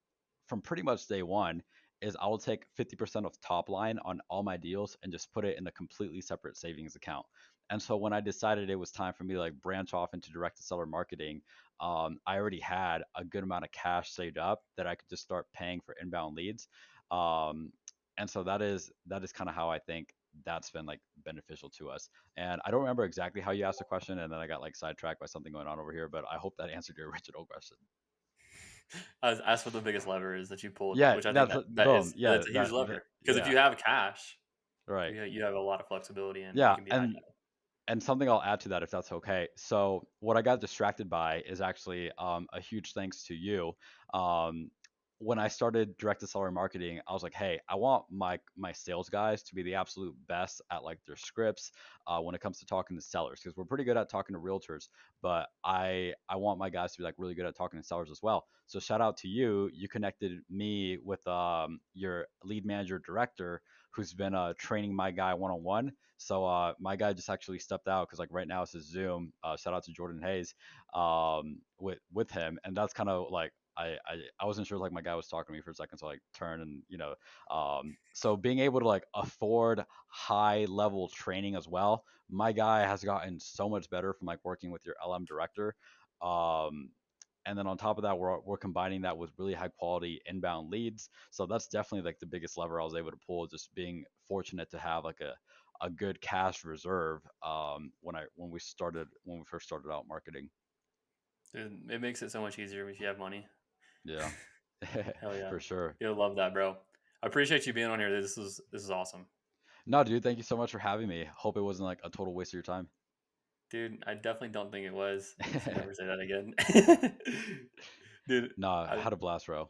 from pretty much day one is I will take 50% of top line on all my deals and just put it in a completely separate savings account. And so when I decided it was time for me to like branch off into direct to seller marketing, I already had a good amount of cash saved up that I could just start paying for inbound leads. Um, and so that is kind of how I think that's been like beneficial to us. And I don't remember exactly how you asked the question, and then I got like sidetracked by something going on over here, but I hope that answered your original question. Asked what the biggest lever is that you pulled, Yeah, which I think that's that boom. is Yeah, that's a huge lever because if yeah, you have cash, right. you have a lot of flexibility and you Yeah, can be agile. and something I'll add to that if that's okay. So what I got distracted by is actually a huge thanks to you. Um, when I started direct to seller marketing, I was like, hey, I want my sales guys to be the absolute best at like their scripts when it comes to talking to sellers, because we're pretty good at talking to realtors, but I want my guys to be like really good at talking to sellers as well. So shout out to you. You connected me with your lead manager director, who's been training my guy one on one. So my guy just actually stepped out because like right now it's a Zoom. Shout out to Jordan Hayes with him, and that's kind of like I wasn't sure, like my guy was talking to me for a second, so like turn and so being able to like afford high level training as well. My guy has gotten so much better from like working with your LM director. Um, and then on top of that, we're combining that with really high quality inbound leads. So that's definitely like the biggest lever I was able to pull, just being fortunate to have like a good cash reserve when we first started out marketing. Dude, it makes it so much easier if you have money. Yeah, Hell yeah, for sure. you'll love that, bro. I appreciate you being on here. This is awesome, No, dude, thank you so much for having me. Hope it wasn't like a total waste of your time. dude. I definitely don't think it was. You should never say that again, dude. Nah, I had a blast, bro.